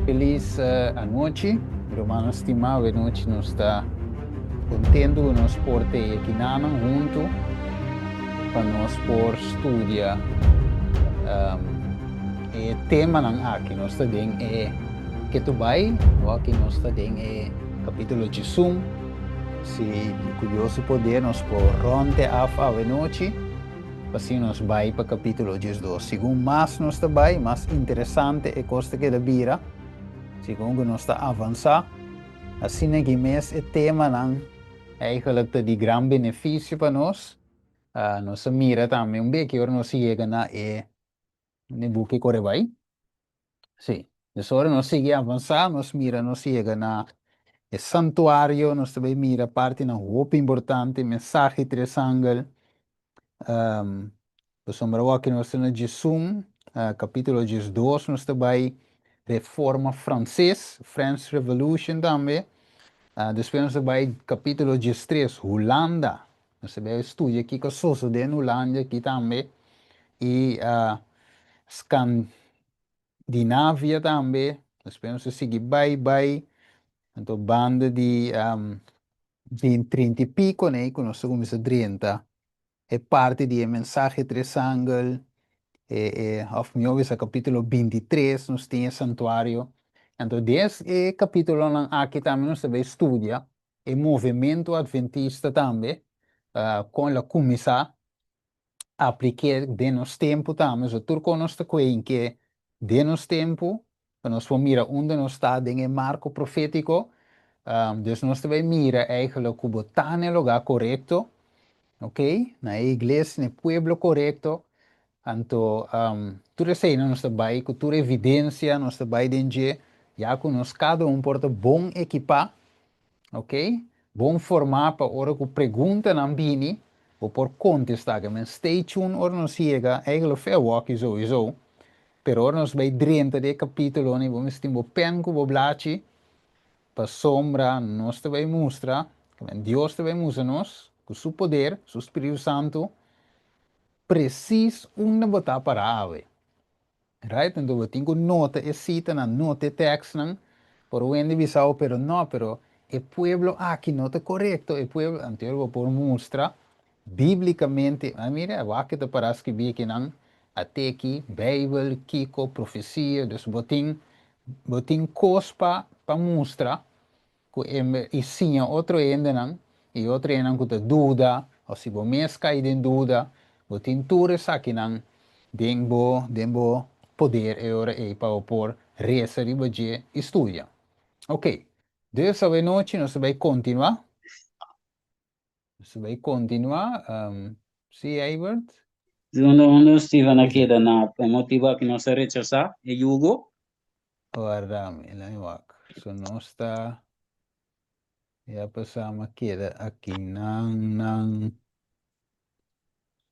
Feliz anoche, hermano estimado, noite nos está contendo nos por ter aqui junto para nós por estudar o tema ng aqui nós está dentro que tu vai, o aqui nós está dentro capítulo de Sum, se curioso poder nós por ronde a noite, assim nós vai para capítulo 12. Segundo mais nós está vai, mais interessante é coisa que da bira, segundo nós está avançar. Assim que mês é tema ng eigenlijk de gran benefício para nós. Nós mira também que ora nós chega na ne buque corre vai. Sim. Agora nós sigue avançar, nós mira nós chega na santuário, nós também mira parte na roupa importante, mensagem triangle. Um, sombra que nós temos de Sum, capítulo 12, nós também reforma francês, French Revolution também. Depois nós vai capítulo 13, Holanda. Nós vai estudar aqui que sou de Holanda aqui também. E Escandinávia também. Depois nós seguir vai. Então, banda de 30 e pico, né? Que nós começamos a 30. É parte de mensagem triangle. Of meu, esse capítulo 23, nós temos santuário. Então, desse capítulo aqui também nós vai estudar o movimento adventista também, com a começar a aplicar de nos tempo também. So, turco nós está em que de nos tempo, nós vamos mirar onde nós está em marco profético, dus nós vai mirar eigenlijk como está no lugar correto, ok? Na igreja, no pueblo correto. Então, tudo isso aí nós trabalhamos com toda evidência, nós trabalhamos de já que nós cada porta bom equipar, ok? Bom formar para hora que pergunta não bini, ou por contestar, mas stay tuned, hora nós chega, eigenlijk fair walk sowieso, pero hora nós vai dentro de capítulo, né, vamos ter um pen com o blachi, para sombra, nós te vai mostrar, Deus te vai mostrar nós, com seu poder, seu Espírito Santo, preciso onde botar para a ave. Right? Então, eu tenho nota e cita na nota e text, não? Por o ende bisao, pero no, pero o pueblo aqui não está correto. O pueblo, então, eu vou mostrar, biblicamente, mira, o que te parece que vi aqui, não? Até aqui, Bíblia, Kiko, profecia, dus botin cospa para mostrar, e sim, outro ende, não? E outro ende, não, que te dúvida, ou se você mesmo cai em dúvida, botin tudo isso aqui, não? Dembo poder e ora e para por resa ribaje estudia. Ok. Dessa noite nós vamos continuar. Nós vamos continuar. Sim, Eibert? Onde estive na Dice. queda na motiva que não se rechazar, e Hugo, Guardame, la iwak. So, nós está... Já passamos queda aqui, nang...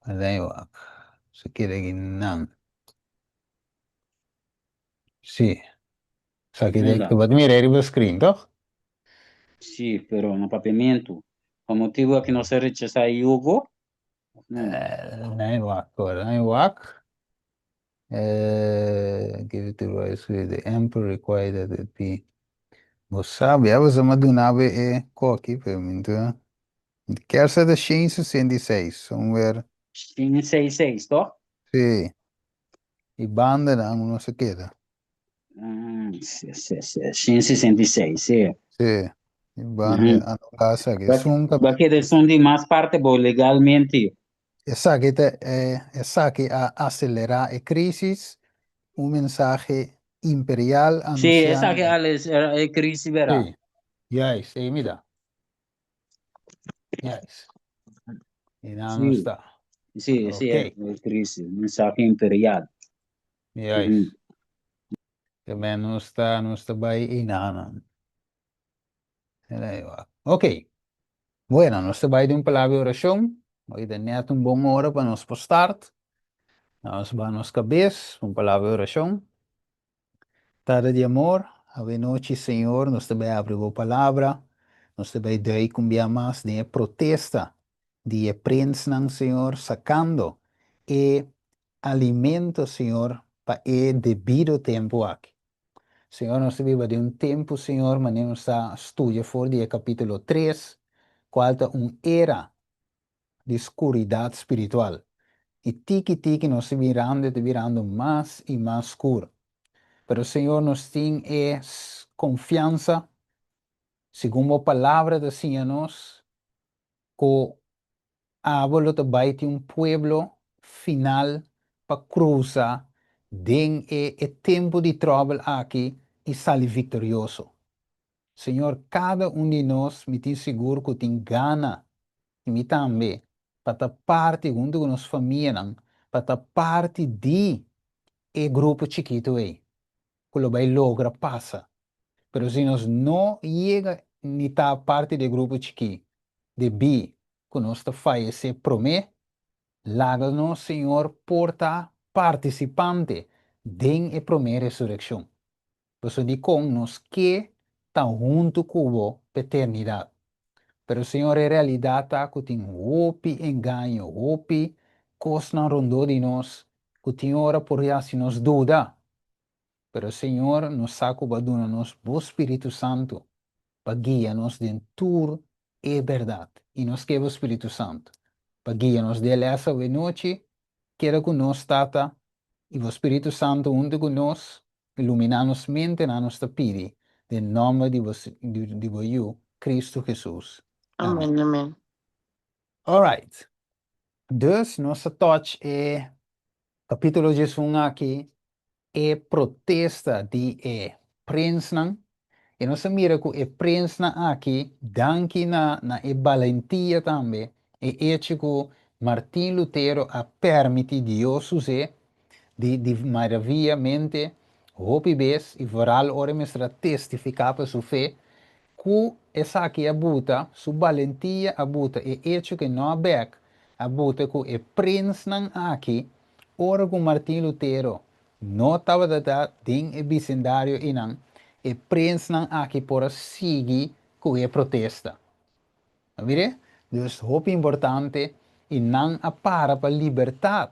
La iwak. So, queda aqui, nang. Sim. Sa queda aqui, pode mirar o screen, toch? sì, però no papiamento. A motivo que não se rechazar Hugo, não. La iwak, la iwak. Give it to Royce, the emperor required that it be. Você sabe, a was uma dunave e coque, pergunta. Quer da ciência 66, somewhere. Sim, 66, toch? Sim, e banda não, não sei o que. Sim, 66, sì. Sim, e banda, Uhum. a casa que sunca. Perché sono di mais parte boh, legalmente. Essa que essa que a acelerar a crise, mensaje imperial Sì, sa che anunciando. alle crisi verrà. Sim, yes, e me dá. Yes, e não Sì, está. sì, è Ok, crisi, mensaggio imperiale. yes. Mhm. Também não está bem e não. Ok, bueno, nós trabalhamos de palavra oração. Hoje é net boa hora para nós postar. Nós vamos cabeça, palavra oração. Tarde de amor, a noite, Senhor, nós também abrimos a palavra. Nós também daí cumbia mais de protesta, de prensa, Senhor, sacando e alimento, Senhor, para o devido tempo aqui. Senhor, nós vivemos de um tempo, Senhor, mas nós está estudia fora de capítulo 3, qual é era de escuridade espiritual. E tiki nós se virando mais e mais escuro. Pero, Senhor, nós tem confiança, segundo a palavra do Senhor, que hablo também de um pueblo final para cruzar den tempo de trouble aqui e sair vitorioso. Senhor, cada de nós me tem seguro que tem gana e me também para estar parte junto com nossa família, para estar parte de grupo chiquito aí, que lo vai logra passa. Pero se nós não chega ni estar parte do grupo chiquito, de bi, que nós está faz promet, láganos, Senhor, porta participante den a primeira ressurreição. Por isso, de com nos que estão junto com a eternidade. Pero, Senhor, em realidade, tá, que tem opi engano, opi coisa não rondou de nós, que tem hora por já se nos dúvida. Pero, Senhor, nos saco baduna nos, o Espírito Santo, para guiar-nos dentro tudo é verdade. E nos que o Espírito Santo, para guiar-nos dele essa noite, quero que nós tata, e o Espírito Santo junto com nós, iluminar-nos mente na nossa pide, em nome de você, Cristo Jesus. Amém. Amém, amém. Alright. Dus, nossa touch capítulo 11 aqui, protesta de prensa. E nós mira que a prensa aqui, danke na valentia também, hecho que Martin Lutero a permite Deus usar de maravilhamente, hope bes e varal ora mestra testificar para sua fé, que essa aqui abuta, sua valentia abuta, e hecho que não abec, abuta que a prensa aqui, ora com Martin Lutero, não estava dada em o vecindário e não, e prensa aqui por seguir com a protesta. Vire? Dus hoop importante e não para para liberdade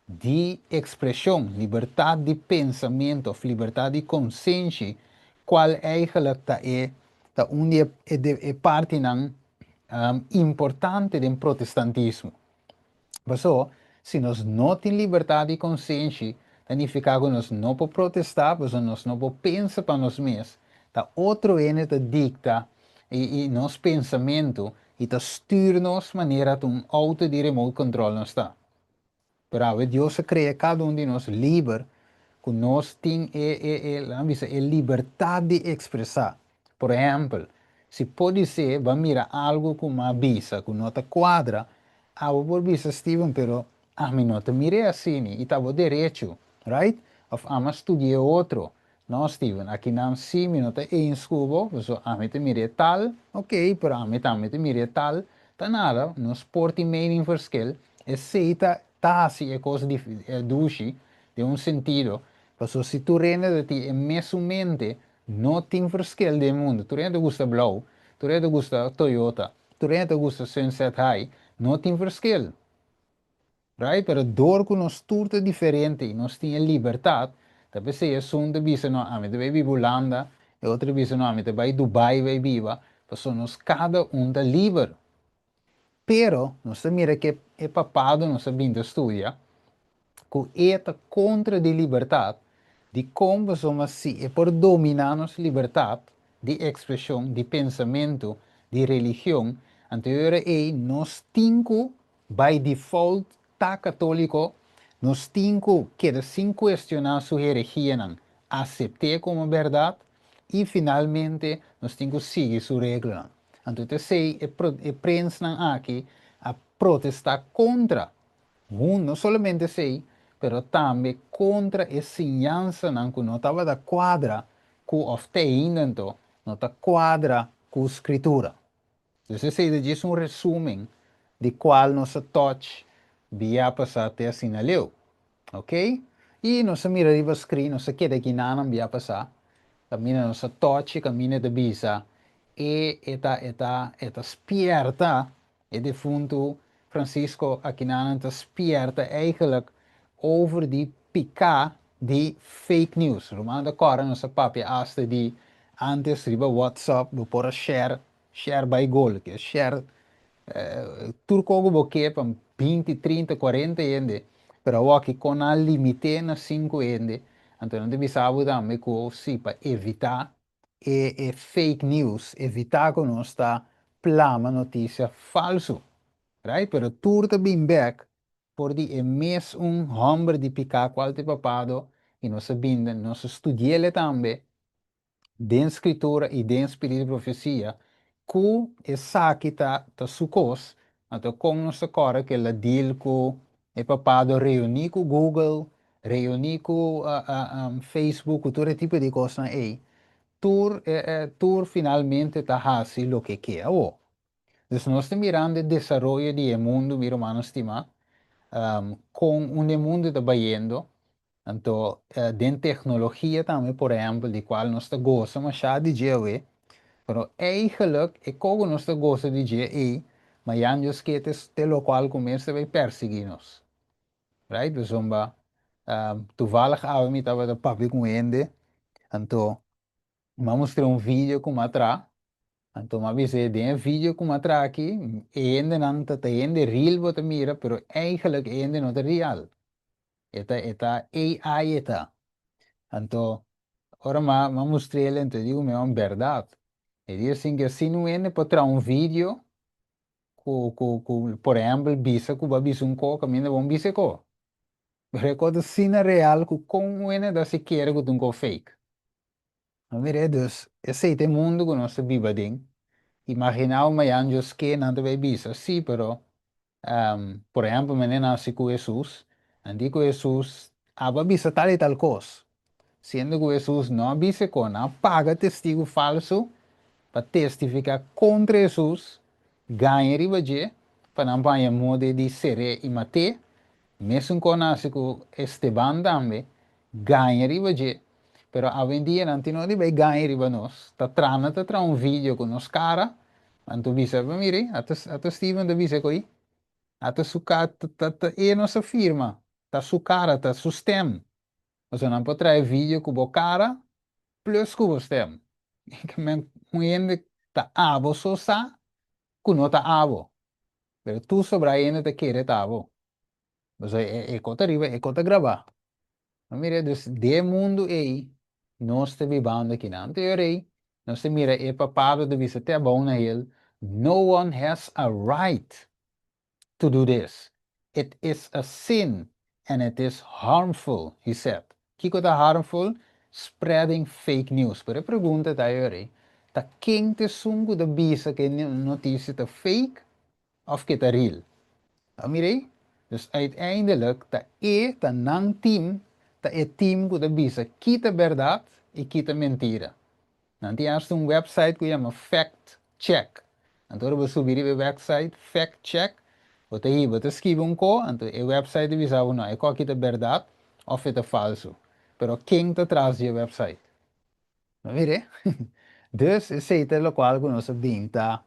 de expressão, liberdade de pensamento, liberdade de consciência, qual eigenlijk tá é parte não, importante do protestantismo. Por isso, se nós não temos liberdade de consciência, significa que nós não podemos protestar, nós não podemos pensar para nós mesmos. Tá outro ene que dicta e nosso pensamento e tá styr nos maneira de auto de remote control não está. Pero Deus cria cada de nós livre, que nós temos a liberdade de expressar. Por exemplo, se pode ser, vamos mirar algo com uma visa, com nota quadra, por visa Steven, pero a mim não te mirei assim, e estava direito, right? Of ama estudie outro. Não, Steven, aqui não sim, me nota em escubo, so a mim te mirei tal, ok, pero a mim também te mirei tal, tá nada, nos porti meio verschil, é seita, tá assim, é coisa de duche, de um sentido, pero se tu rende de ti, é mesmo não tem verschil do mundo, tu rende gusta blauw, tu rende gusta Toyota, tu rende gusta Sunset High, não tem verschil. Right? Pero door que nós tudo diferente, nós temos liberdade. Talvez seja um de visa não, a mim vai viver Holanda, e outro visa não, a mim vai Dubai vai viva, então nós cada da livre. Pero nós mira que é papado nós vindo estudar, que é contra de liberdade, de como somos se é por dominar nossa liberdade de expressão, de pensamento, de religião, anterior nós temos by default tá católico, nós temos que sem questionar sua herejia, aceitar como verdade e finalmente nós temos que seguir sua regra. Então, sei, é prensa aqui a protestar contra, não somente sei, pero também contra a ensinança que não estava da quadra com o ainda não está quadra com a escritura. Então, esse é resumo de qual nossa touch via passar até assinaleu, ok? E nossa mira de screen, nossa queda aqui não via passar, caminha nossa touch, caminha de visa, e eta spierta, e de fundo Francisco aqui não está spierta eigenlijk over die pika de fake news. Romano agora nossa papia hasta de antes riba WhatsApp, do por share by goal, que é share turco go boque para 20, 30, 40 ende, pero aqui com a limite na 5 ende, então não deve saber também que sim para evitar fake news, evitar que não está plama notícia falso, right? Pero turta bem back por de é mes homem de picar qual te papado e nós sabendo, nós estudamos também den escritura e den espírito de profecia, que essa que tá sucos, então como nós agora que ela deal com é papado reunir com Google, reunir com Facebook, todo tipo de coisa aí, tur finalmente tá fazendo o que quer. Oh. Então nós estamos mirando o desenvolvimento do mundo, meu irmão, estima, com mundo está indo, então, den tecnologia também, por exemplo, de qual nós gostamos já de GW, pero eigenlijk, ik ook nog de gozo de GE, maar Jan just que te local começa a perseguir-nos. Right? Dus toevallig avond met dat de papi com ende, então, vamos ter vídeo com atra, então, mas você tem vídeo com atra aqui, ende não tá ende real bota mira, pero eigenlijk ende não tá real. Eta AI eta. Então, ora vamos ter ele, então digo, meu, verdade. E diz assim que assim não ende para tirar vídeo por exemplo, bisa ku ba bisung ko kami na bom bise ko. Recordo sina real ku kung wena da se quer ku tung ko fake. Mire, dus, esse mundo que nós vivemos, imaginar uma anjos que não deve bisa, sim, pero, por exemplo, menina nasce com Jesus, andi com Jesus, aba bisa tal e tal coisa. Sendo que Jesus não bisa com, não paga testigo falso, para testificar contra Jesus, ganha ribaje, para não apanhar modo de ser e matar, mesmo com Esteban também, ganha ribaje, pero a vendia não tem nada de ganha riba nós, tá tra vídeo com nos cara, anto bisa para mire, até Steven da bisa coi, até sucar, e nossa firma, tá su cara, tá su stem, você não pode trazer vídeo com o cara, plus com o stem. Que men muende ta abo so sa kuno ta abo pero tu sobra ainda te quer ta abo você é conta riba é conta gravar mas mira de mundo aí nós te vivendo aqui na teoria nós te mira é papado de vista te bom na ele no one has a right to do this. It is a sin and it is harmful, he said. Kiko tá harmful? Spreading fake news. Pero a pergunta tá aí, tá quem te sungo da bisa que notícia tá fake of que tá real? Mirei? Dus uiteindelijk, tá nang team, tá é team que da bisa kita verdade e kita mentira. Nanti há website que chama Fact Check. Então, você subir o website Fact Check, você aí, você escreve co, então o website avisa não, é qual que é verdade ou é falso. Pero quem está atrás do website? Não vê? Dus, esse é o qual que nós tenta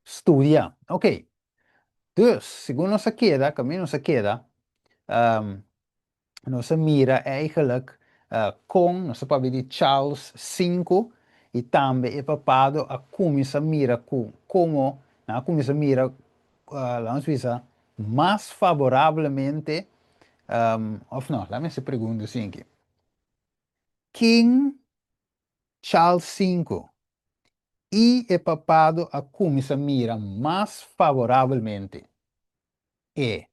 estudar. Ok. Dus, segundo nossa queda, caminho nossa queda, nossa mira eigenlijk com nossa papi de Charles V e também é papado a começar mira com como na começa mira vamos dizer mais favoravelmente of não, lá me se pergunta assim que King Charles V e é papado a começar mira mais favoravelmente é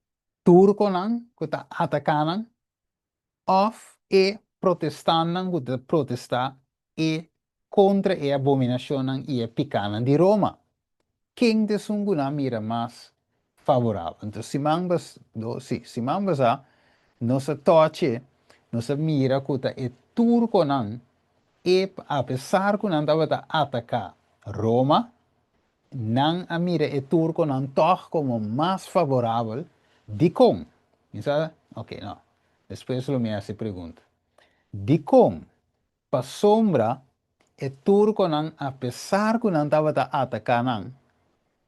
turco não que está atacando of e protestanten que protestar e contra e abominação e picana de Roma. Quem de sunguna mira mais favorável. Então, se mangas, se mangas nossa toche, nossa mira que é turco não, e apesar que não estava a atacar Roma, não a mira é turco não toch como mais favorável de com. Ok, não. Depois eu me hace pergunta. De com, para sombra, é turco não, apesar que não estava a atacar não,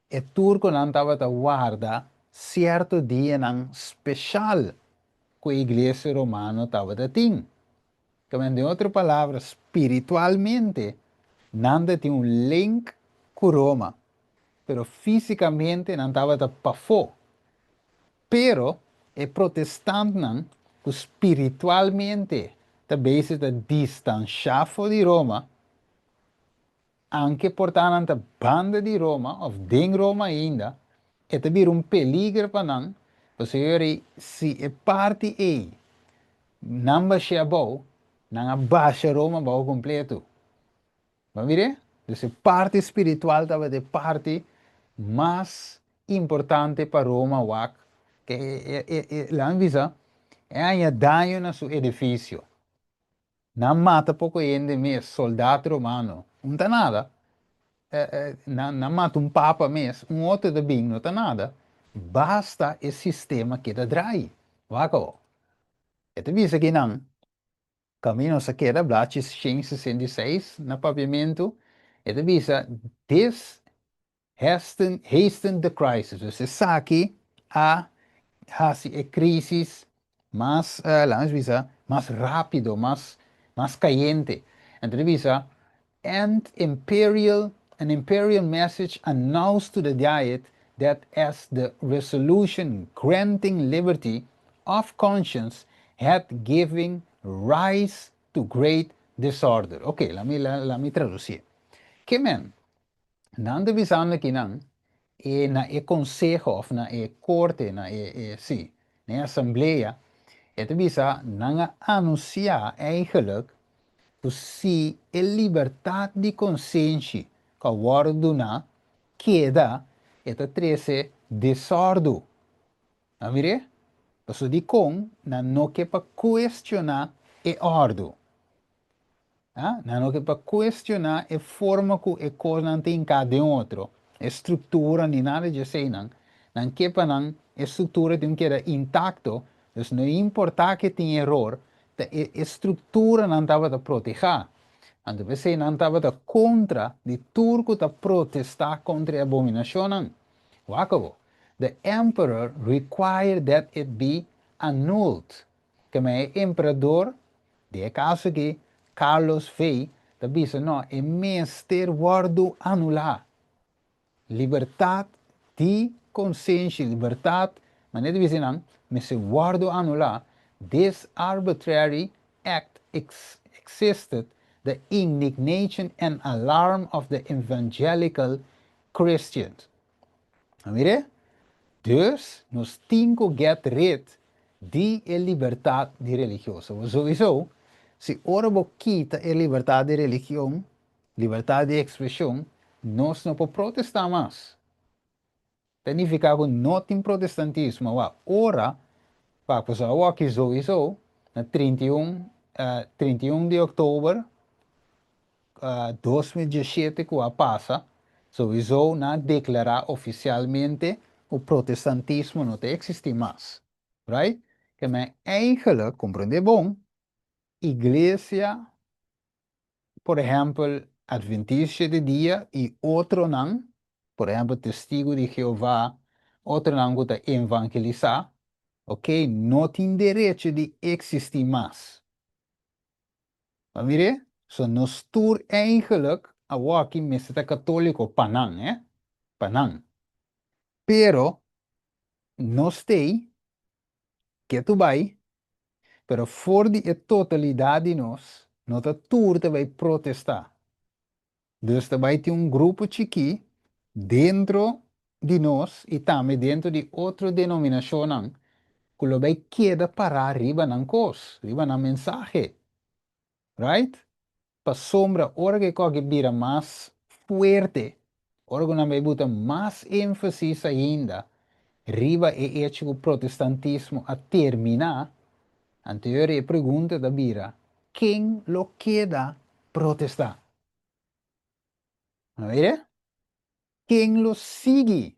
é turco não estava a guardar certo dia não especial que a igreja romana estava a ter. Que de otra palabra, espiritualmente, nada tiene un link con Roma, pero físicamente não estava para fora. Pero é protestante não, que espiritualmente também se distanciar de Roma, anche portando a banda de Roma, ou de Roma ainda, é também um peligro para nós, porque se é parte aí, não baixa bom, não abaixa Roma bom completo. Vai ver? Então, parte espiritual estava de parte mais importante para Roma, que lá visa, é daño no seu edifício. Não mata pouco gente mesmo, soldado romano, não tá nada. Não mata um papa mesmo, um outro de bem, não tá nada. Basta o sistema que dá drai. Waco. Então, visa que não. Caminho se queda, Blaches 166, no pavimento. Então, visa, this hasten the crisis. Você sabe a crisis más, más rápido, más caliente. Entrevista, an imperial message announced to the Diet that as the resolution granting liberty of conscience had given rise to great disorder. Ok, la mi traducir. Que men, nanda bisanda kinang, na consejo of na corte na sim, na assembleia, het bisa nanga anunciar eigenlijk que se a liberdade de consciência que wordo na queda, eta trece desordem. Amire? Passo di con na no que para questionar e ordem. Não é para questionar a forma que a coisa não tem cada outro, a estrutura nem nada de assim, não. Não que para não, a estrutura tem que estar intacto, então não importa que tenha erro, a estrutura não estava a proteger. Então você não estava contra de turco a protestar contra a abominação, não. Wakabo. The emperor required that it be annulled. Que o imperador, de caso que Carlos fez, disse, não, é menester wordo anular. Liberdade de consciência, liberdade, mas não disse não, mas se wordo anular, this arbitrary act existed the indignation and alarm of the evangelical Christians. Mire? Dus, nós temos que get rid de liberdade de religioso. Sowieso, se ora você quita a liberdade de religião, liberdade de expressão, nós não podemos protestar mais. Significa que não tem protestantismo. Ora, para pessoa que sowieso, na 31 de outubro 2017 que passa, sowieso na declarar oficialmente o protestantismo não existe mais. Right? Que men eigenlijk, compreende bom, igreja, por exemplo, adventista de dia e outro não, por exemplo, testigo de Jeová, outro não que evangelizar, ok? Não tem direito de existir mais. Maar mire, so nos toer eigenlijk a waki meseta católico panang, Panang. Pero, no stay, que tu vai, pero for die totalidade de nós, não tá toer vai protestar. Dus vai ter grupo chiqui dentro de nós e também dentro de outra denominação, que lo vai queda parar riba ng cos, riba ng mensaje. Right? Para sombra, ahora que coge vira más fuerte, ahora que me bota más énfasis ainda, riba e hecho o protestantismo a terminar, anterior e pergunta da vira, quem lo queda protestar? A ver? Quem lo sigue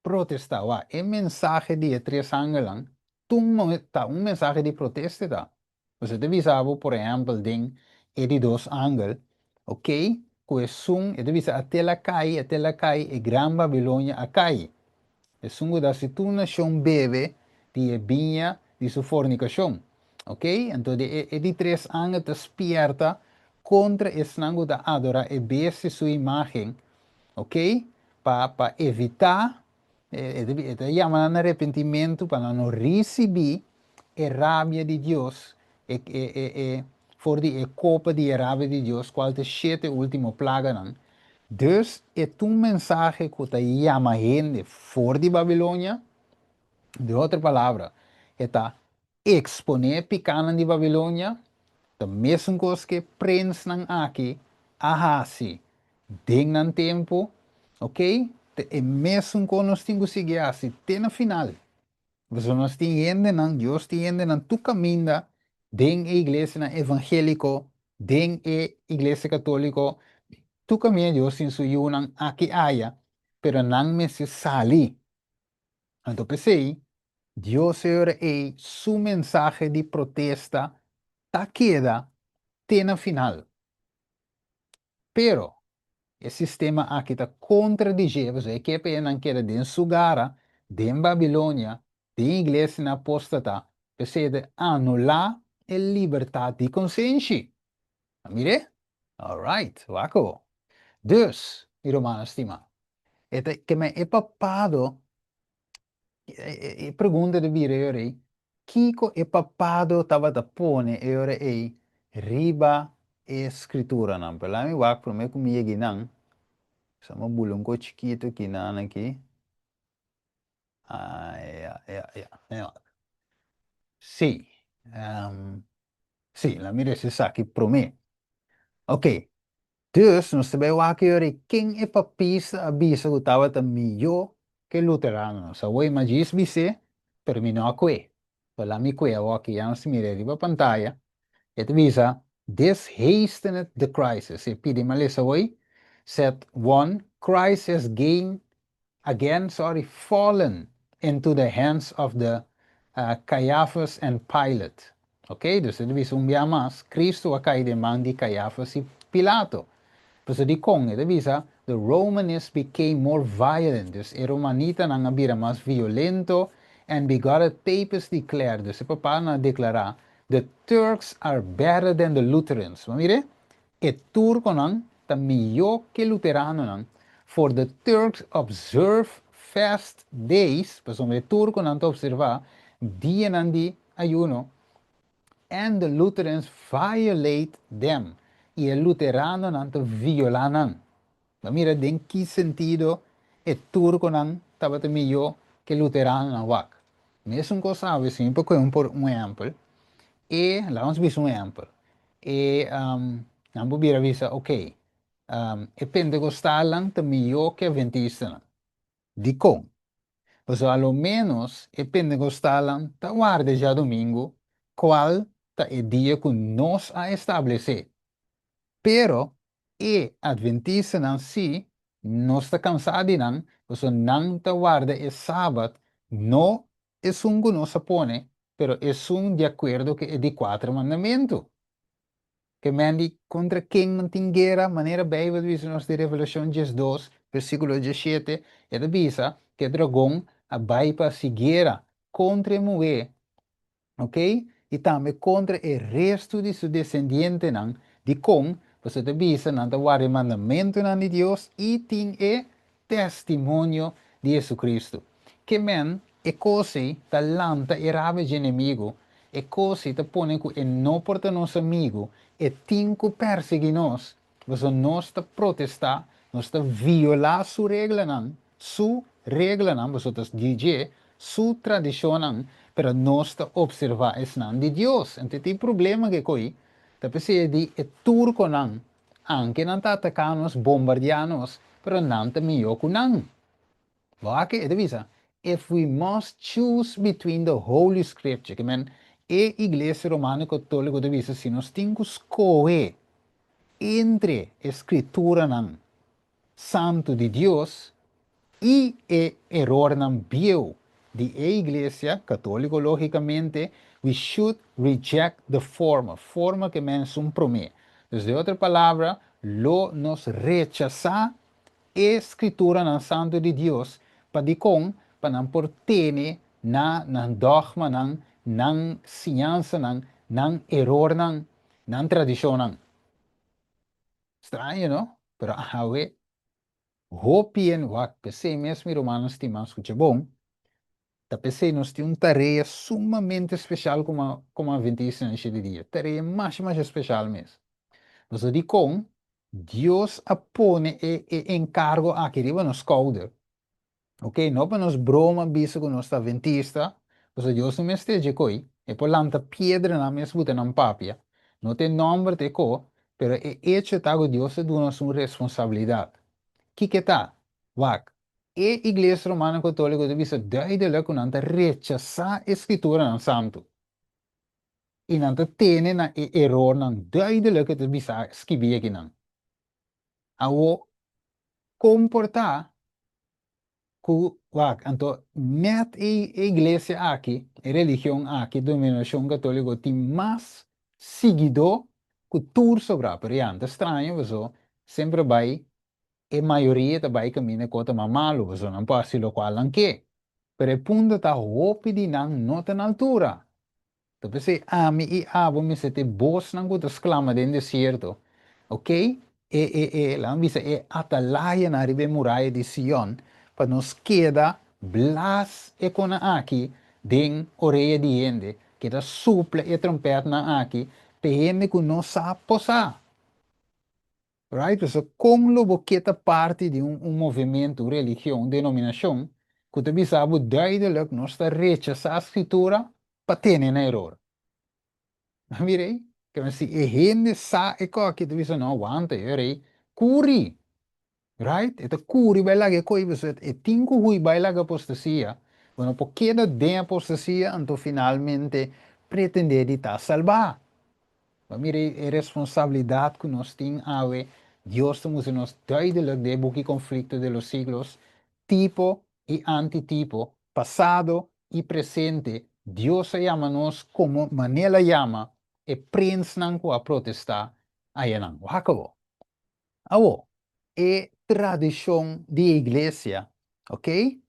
protestar? É mensagem de 3 anos lang, um mensagem de protesta da. Você deve saber, por exemplo, de 2 ângulos, ok? Coesung, e deve saber até lá cai, e Gran Babilônia a cai. E sungo da se tu nação bebe, de vinha de sua fornicação. Ok? Entonces, de 3 años despierta contra esse nango da adora e bese sua imagem, ok? Para evitar, llaman arrepentimiento para não receber a rabia de Deus, for die culpa de rabia de Deus, qual te sete último plaga não. Dus, é um mensagem que te llama gente for de Babilônia, de outra palavra, está exponer picana de Babilônia, the mesmo coisa que prens nang aqui, ahasi, ding nan tempo, ok? É mesmo que nós temos que seguir assim, até no final. Você nós temos nang, Deus tem nang tu caminha, ding a igreja na evangélico, ding a igreja católico, tu caminha Deus em suyo nang aqui aya, pero nang me se sali. Então pensei, Dios era su mensaje de protesta ta queda tena final. Pero el sistema aqui está contradizendo, é que não quer den sugara, den Babilônia, den igreja na apóstata, precisa anular a liberdade de consciência. Mire? Alright, waco. Dus, irmão estima, que me é papado. E pergunta de vir ore, Kiko e papado tava da pone ore riba e scrittura não. Pela mi wak pro me comigo não. Sama bulong ko chiquito kinan aqui. Ah, yeah. Sì, sì, la mire se sa che pro me. Ok, dus nós também wak ore quem e papista abisa que tava da melhor que luterano. Sa way magis bise terminou a que. Pela mi que aqui já não se mira riba pantalla. Het visa, this hastened the crisis. E pidi malisa way, set one, Christ has fallen into the hands of the Caiaphas and Pilate. Ok, dus het visa mas, Cristo a caído em mão de Caiaphas e Pilato. Pues di Kong, het visa, the Romanists became more violent. Dus e Romanita nang abira mas violento and bigoted papers declared. Dus e papa na declara, the Turks are better than the Lutherans. Maar mire, e Turco nang, ta miglior che Luterano nang. For the Turks observe fast days, pues om Turco nang te observa, dienen an di ayuno, and the Lutherans violate them. Y el luterano nanto violanan. Ma mira, in che sentido e turco nan tabate miglior che luterano nan wak. Nessun cosa ave sempre che un esempio. E la ons bis un esempio. E nan bubira visa, ok. E pentecostalan te miglior che adventista. Di con. Pues a lo menos e pentecostalan ta guarde já domingo qual ta e dia que nos a estabelecer. Pero e adventista nan si no está cansado nan, pues nan ta guarda e sábado no es un que nos pone, pero es un de acuerdo que es de 4 mandamientos. Que mandi contra quem não tem guerra, maneira Bíblia diz nos de Revelação 2, versículo 17, e diz que o dragão vai para a guerra contra a mulher, ok? E também contra o resto de seu descendente, não, de com, você te visa, não, o mandamento de Deus e tem o testemunho de Jesus Cristo. Que men, é coisa, da lanta e rave de inimigo, é coisa, da põe que não porta nosso amigo, e tem que perseguir nós, você não está protestar, não está violar sua regra, não, sua regra, não, você está dizer, sua tradição, não, pero não está observar es nan de Deus. Então tem problema que coi, da precisa de turco nan, anche não está atacando nos bombardeanos, pero não está melhor que nan. Aqui é divisa. If we must choose between the Holy Scripture, que men, e Igreja Romana Católica divisa, se nós temos que escolher entre a Escritura nan, Santo de Deus, e error não bio de a igreja católica, logicamente, we should reject the forma que menciono promete. Então, de outra palavra, lo nos rechazar a escritura na santo de Deus para não portene na dogma nan ciência, nan error, nan tradição, nan. Estranho, não? Pero a we, hopien wak, pensei mesmo, romanos, timans, que bom. Da pensei, nós temos uma tarefa sumamente especial como a Adventista nesse dia. Tarefa mais especial mesmo. Nós digo, Deus apone e encargo aqui riba nos cauda. Ok? Não para nos broma bisa com nossa Adventista. Nós Deus não me esteja coi. E por lanta pedra na minha esbuta na papia. Não tem nome de co, pero é hecho tago Deus é dá-nos uma responsabilidade. Que está? Wak. E Igreja Romana Católica deve ser duidelijk com anta rechazar a escritura no santo. E anta tene na error nan duidelijk het bisa escrever aqui nan. Ao comportar wak, então, met a igreja aqui, a religião aqui, dominação católica, tem mais seguidor que tudo sobre a perianta. Estranho, você sempre vai, a maioria vai caminhar com o malo, você não pode se lo qual anche. Pero o ponto está roupa de não tá na altura. Então, você, ami e abo, me sete bos não que exclama dentro do deserto. Ok? Lá visa é atalaya na ribe muralha de Sion, para nos queda blas e com aqui, den orelha de gente, que da supla e trompeta na aqui, para gente que não sabe posar. Right? So, kung lo boqueta parte de movimento, religião, denominação, que te bisabo duidelijk não está rechaçar a escritura para ter na error. Mirei? Que se e gente sa e co que te bisa não aguanta, eu curi. Right? Ito curi vai lá que coi bisa e tinco hui vai lá que apostasia. Bueno, porque da de apostasia, então finalmente pretender de estar salvar. Mire, a responsabilidade que nós temos, Deus temos nos duidelijk de boek conflicto de los siglos, tipo e antitipo, passado e presente. Deus chama-nos como maneira chama, e prens não a protestar, aí não, acabou. Awo, é tradição de igreja, ok?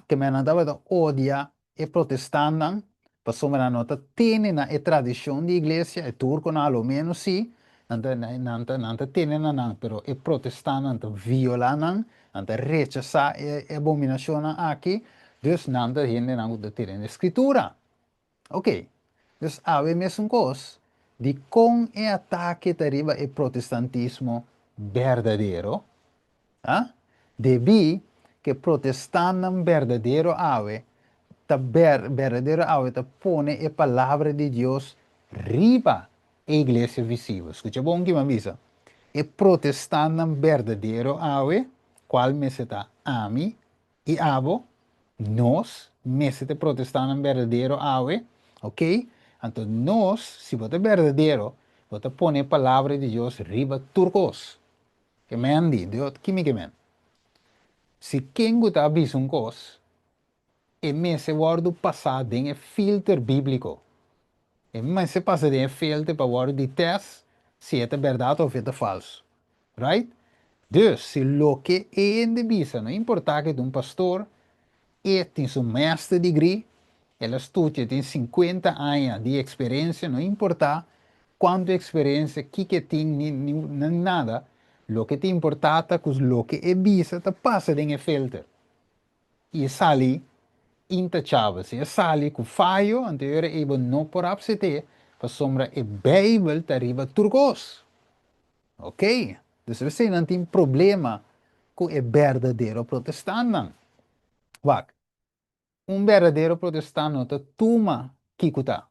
Que me andava da odia e protestante, passou me nota tem na e tradição de igreja, e turco na lo menos sim, nanta tem na não, pero e protestante nanta viola não, nanta rechaça e abominação aqui, dus nanta gente não de ter na escritura. Ok, dus ave mesmo coisa de com e ataque deriva e protestantismo verdadeiro, ah? Debi que protestante verdadeiro ave, verdadeiro ave ta pone a palavra de Deus riba a igreja visível. Escucha bom que me avisa. E protestante verdadeiro ave, qual me está ami e avo, nós, me está protestante verdadeiro ave, ok? Então nós, se você verdadeiro, você pone a palavra de Deus riba turcos. Que me han dicho, que me quemen. Se quem está avisando um coisa, é me guardo passado em filtro bíblico. É me se passa em filtro para guardo de teste se é verdade ou é falso. Right? Dus, se lo que é em divisa, não importa que um pastor tem seu mestre degree, ela estuda, tem 50 anos de experiência, não importa quanto experiência, que tem, nem nada, lo que te importa é que lo que é visa, te passa em filtro. E sali intachável. Se sali com falho, anterior é não por absete, para sombra é Bíblia, te arriba turcos. Ok? Então, você não tem problema com o verdadeiro protestante. Wak, verdadeiro protestante não te toma kikuta.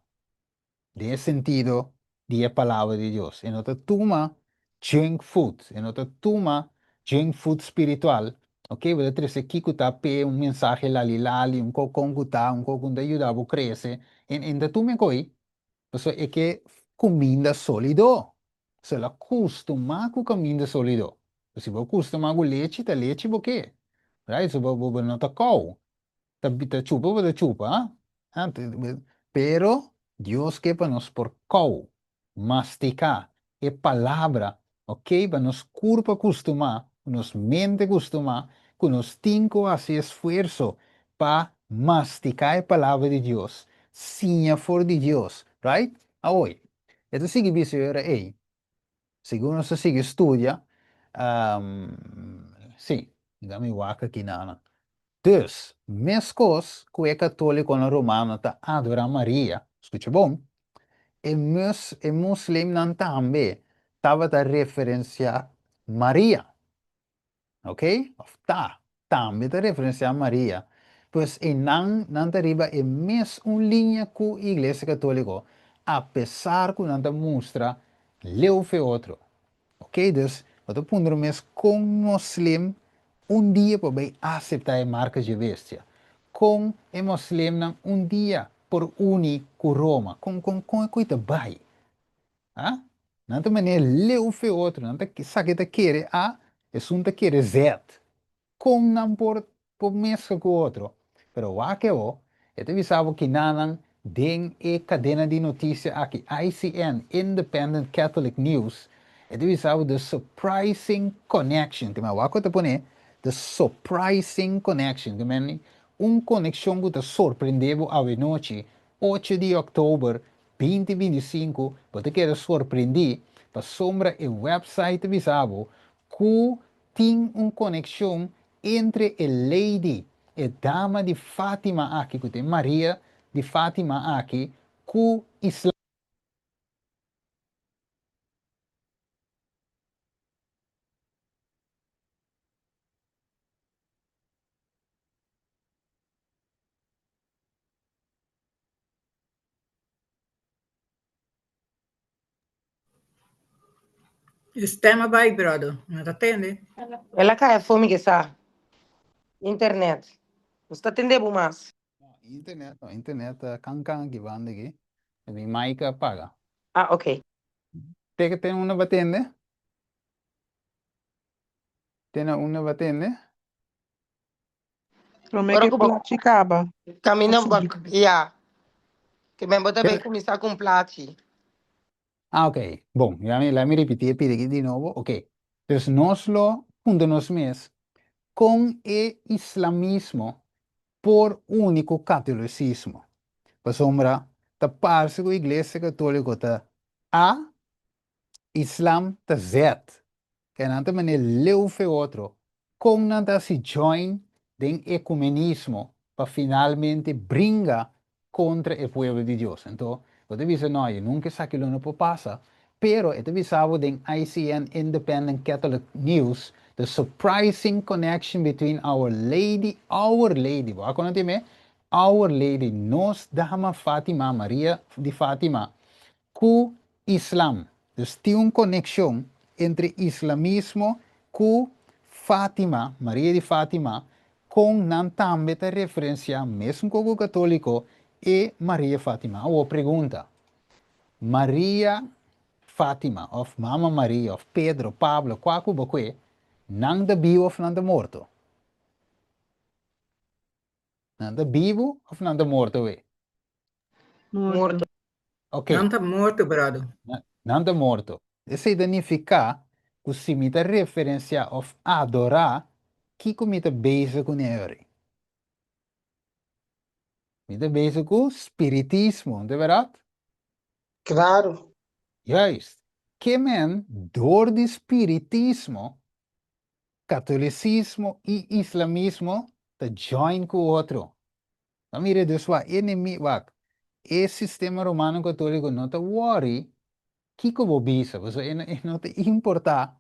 De sentido de a palavra de Deus. E não te toma junk food. E não te toma junk food espiritual. Ok? Você tem que escutar mensagem lali, cocão cutar, cocão te ajudar a crescer. E te toma coi. Então, é que comida sólido. Se la acostuma com comida sólido. Se você acostuma com leite, tá leite o quê? Right? Se você não tá cow. Tá chupa, ah? Pero Dios que para nos por cou, masticar, é palavra, ok? Para nos corpo acostumar, nos mente acostumar, que nos tinco hacer esforço para masticar a palavra de Deus. seña for de Dios, right? Hoy, esto sigue diciendo, hey, según se sigue estudia, sim, dá-me waka aqui, Nana. Dus, mescos que é católico ou romano tá adora Maria, escute bom, e muslim não também, estava a referenciar Maria. Ok? Of tá, também te referencia a Maria. Pois e não arriba é mes linha com a Igreja Católica, apesar que não te mostra leu fe outro. Ok? Dus, wat op onder mes com muslim dia para bem aceitar a marca de bestia. Com e muslim não dia por uni com Roma. Com a coisa vai. Ah? Não te maneira leu fe outro. Não te sabe que te querer A, é um te querer Z com por mesmo com outro. Pero o que eu te avisava que não tem e cadena de notícia aqui, ICN, Independent Catholic News, te avisava the surprising connection, que o que te pone, the surprising connection, que conexão que te surpreendeu a noite, 8 de outubro, 2025, você quer surpreender, para sombra e website avisava, que tem uma conexão entre a Lady e Dama de Fátima aqui, que tem Maria de Fátima aqui, com Islã. Sistema vai, brother. Não atende? Ela cai fome que está. Internet. Você atendeu mais? Internet, cancan que van aqui, e minha mic apaga. Ah, ok. Tem uma batende? Tem uma batende? Como que praticava? Caminho, yeah. Que bem, bota bem começar com plati. Ah, ok. Bom, let me repetir, pide aqui de novo. Ok. Então, nós lo juntos mes com o islamismo por único catolicismo. Para sombra, ta parse com a igreja católica ta A, Islam ta Z. Que não também leu fe outro. Com nada se join den ecumenismo para finalmente brincar contra o povo de Deus. Então, eu te disse, não, eu nunca sei que não passa, pero eu te avisava den ICN Independent Catholic News, the surprising connection between Our Lady, vou contar me, Our Lady, Nos Dama Fátima, Maria de Fátima, com Islam. Dus tem uma conexão entre islamismo com Fátima, Maria de Fátima, com não também a referência mesmo com o católico e Maria Fátima. Ou pergunta, Maria Fátima, ou Mama Maria, ou Pedro, Pablo, qualquer coisa, não da vivo ou não da morto? Não da vivo ou não da morto? Morto. Ok. Não tá morto, brother. Não da morto. Isso significa que se me dá referência a adorar, que me dá beijo com ele. Me dá beijo com espiritismo, de verdade? Claro. Juist. Que men, door de espiritismo, catolicismo e islamismo, te join com o outro. Então, mire, dus wat inimigo, wat, esse sistema romano católico não te worry, que vou bisa, você não te importa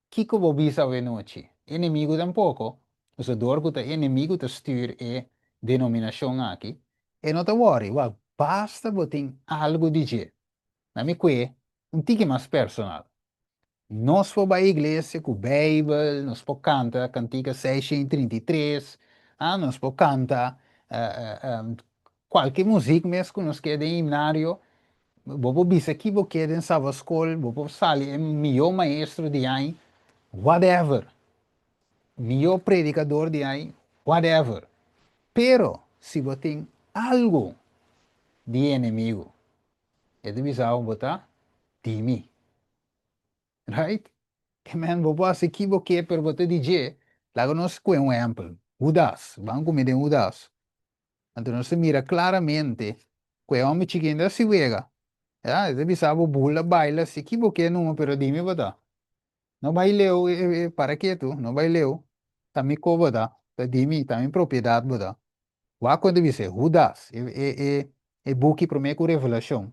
que vou bisa a noite. Inimigo tampouco, você dorme com inimigo te stuur e denominação aqui, e não te worry, wat, basta botar algo de jeito. Na minha um tique mais personal. Nós vamos para a igreja com a Bíblia, nós podemos cantar Cantiga 633, nós podemos cantar qualquer música mesmo que nós queremos em himnário. Vou dizer que vou querer em sala escola, vou sair melhor maestro de aí, whatever. Melhor predicador de aí, whatever. Pero, se você tem algo de inimigo, é de visão botar de mim. Right? Que man, vou se equivoquei, pero você dizer, lá nós com um exemplo, Judas, vamos comer de Judas. Então, se mira claramente Que homem chiquinho da se vega. Ya, ese bisabo bula baila, se equivoqué no, pero dime verdad. No baileu, para qué tú, no baileu. Também co verdad. Dime, também propriedade verdad. Wa quando dice Judas, buki promete revelação.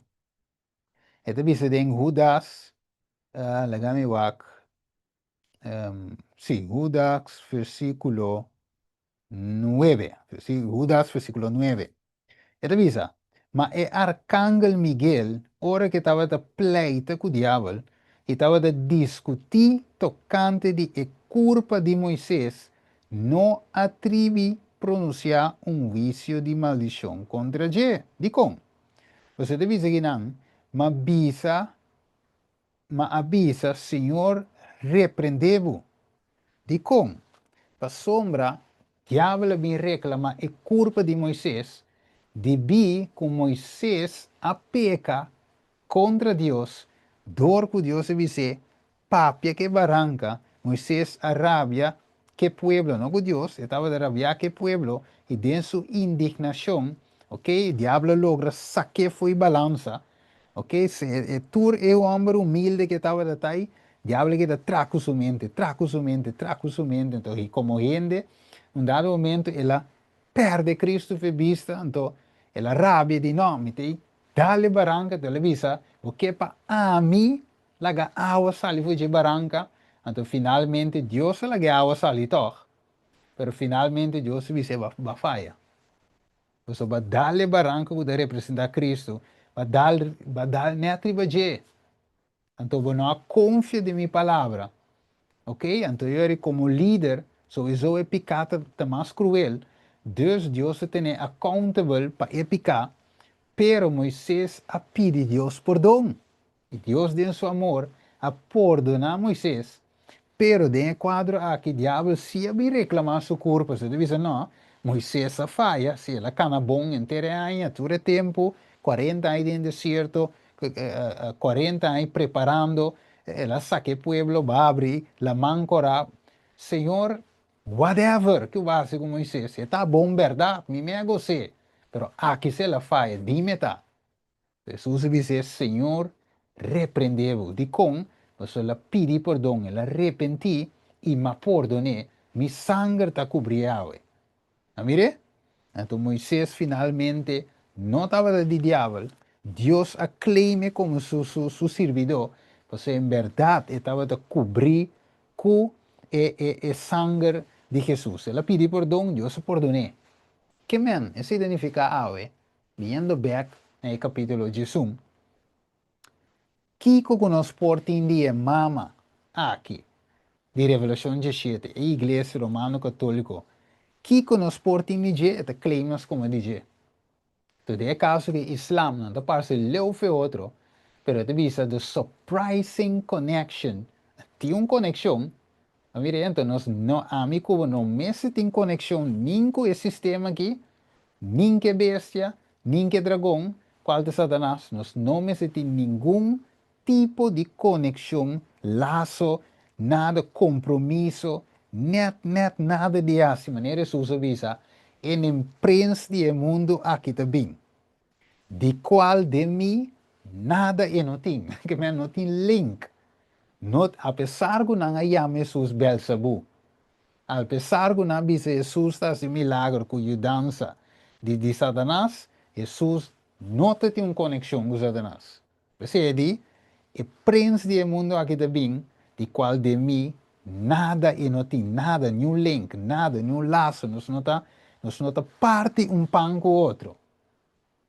Ete dice den Judas, legami wak, sí, Judas versículo 9. Sí, Judas versículo 9. Ete dice, ma arcángel Miguel, ora que estava de pleita com o diabo, e estava de discutir tocante de culpa de Moisés, não atribi pronunciar juízo de maldição contra Jé. De como? Você deve dizer que não, mas avisa, Senhor, repreendeu. De como? Para sombra, diabo me reclama é culpa de Moisés, de bi com Moisés a peca contra Deus, dor que Deus dice, papia que barranca, Moisés a rabia que pueblo, no que Deus, estava de rabia que pueblo, e de sua indignação, ok, diabo logra saque foi balança, ok, se tur é o homem humilde que estava de aí, diabo que traco sua mente, então, e como gente, um dado momento, ela perde Cristo de vista, então, ela rabia de nome, dale barranca televisa, o que pa a mim, laga água sali de barranca, então finalmente Deus laga água sali toch, pero finalmente Deus se va falha. Então, ba dale barranca que representa Cristo, ba dal ne atribuye. Então, não confia de minha palavra, ok? Então, eu como líder, sowieso é pecado mais cruel, Deus se tem accountable para pecar. Pero Moisés a pedido Dios perdón. Y Dios en su amor a perdonar a Moisés. Pero de enquadro a que diabo se había reclamado su culpa. Se dice, no, Moisés a falla, se la cana bom entere años, todo tempo, 40 años en desierto, 40 años preparando, la saque pueblo, va a abrir, la mancora. Señor, whatever que va a hacer con Moisés, está bom, verdad, me gocé. Pero aqui se la falla, dime tá. Jesus dice, Senhor, repreendeu. De com, você ela pedi perdão, ela arrepenti e me perdonei. Mi sangue está cobriado. Amire? Então Moisés finalmente não estava de diabo. Deus aclame como su servidor. Você em verdade estava a cobrir com o sangue de Jesus. Ela pedi perdão, Deus perdonou. Que men, isso significa ave, viendo back no capítulo de Zoom. Kiko que nos porta em dia mama aqui, de Revelação 17, a Igreja Romano Católico. Kiko nos porta em dia, é claimas como DJ. Então, é caso que Islam não está para ser leu fe outro, pero te visa the surprising connection. Tem uma conexão, a mira, então, nós não, amigo, não mesmo tem conexão nem com esse sistema aqui, nem que bestia, nem que dragão, qual de Satanás, nós não tem nenhum tipo de conexão, laço, nada compromisso, nada de assim, maneira Jesus avisa, em príncipe do mundo aqui também, de qual de mim nada eu não tenho, que não tem link, not, apesar que não chama Jesus Belzebu, apesar que não diz Jesus faz milagre com ajudança de Satanás, Jesus não tem uma conexão com Satanás. Você diz, o príncipe do mundo aqui também, de qual de mim nada e não tem nada, nenhum link, nada, nenhum laço, nós não está parte um pão com o outro.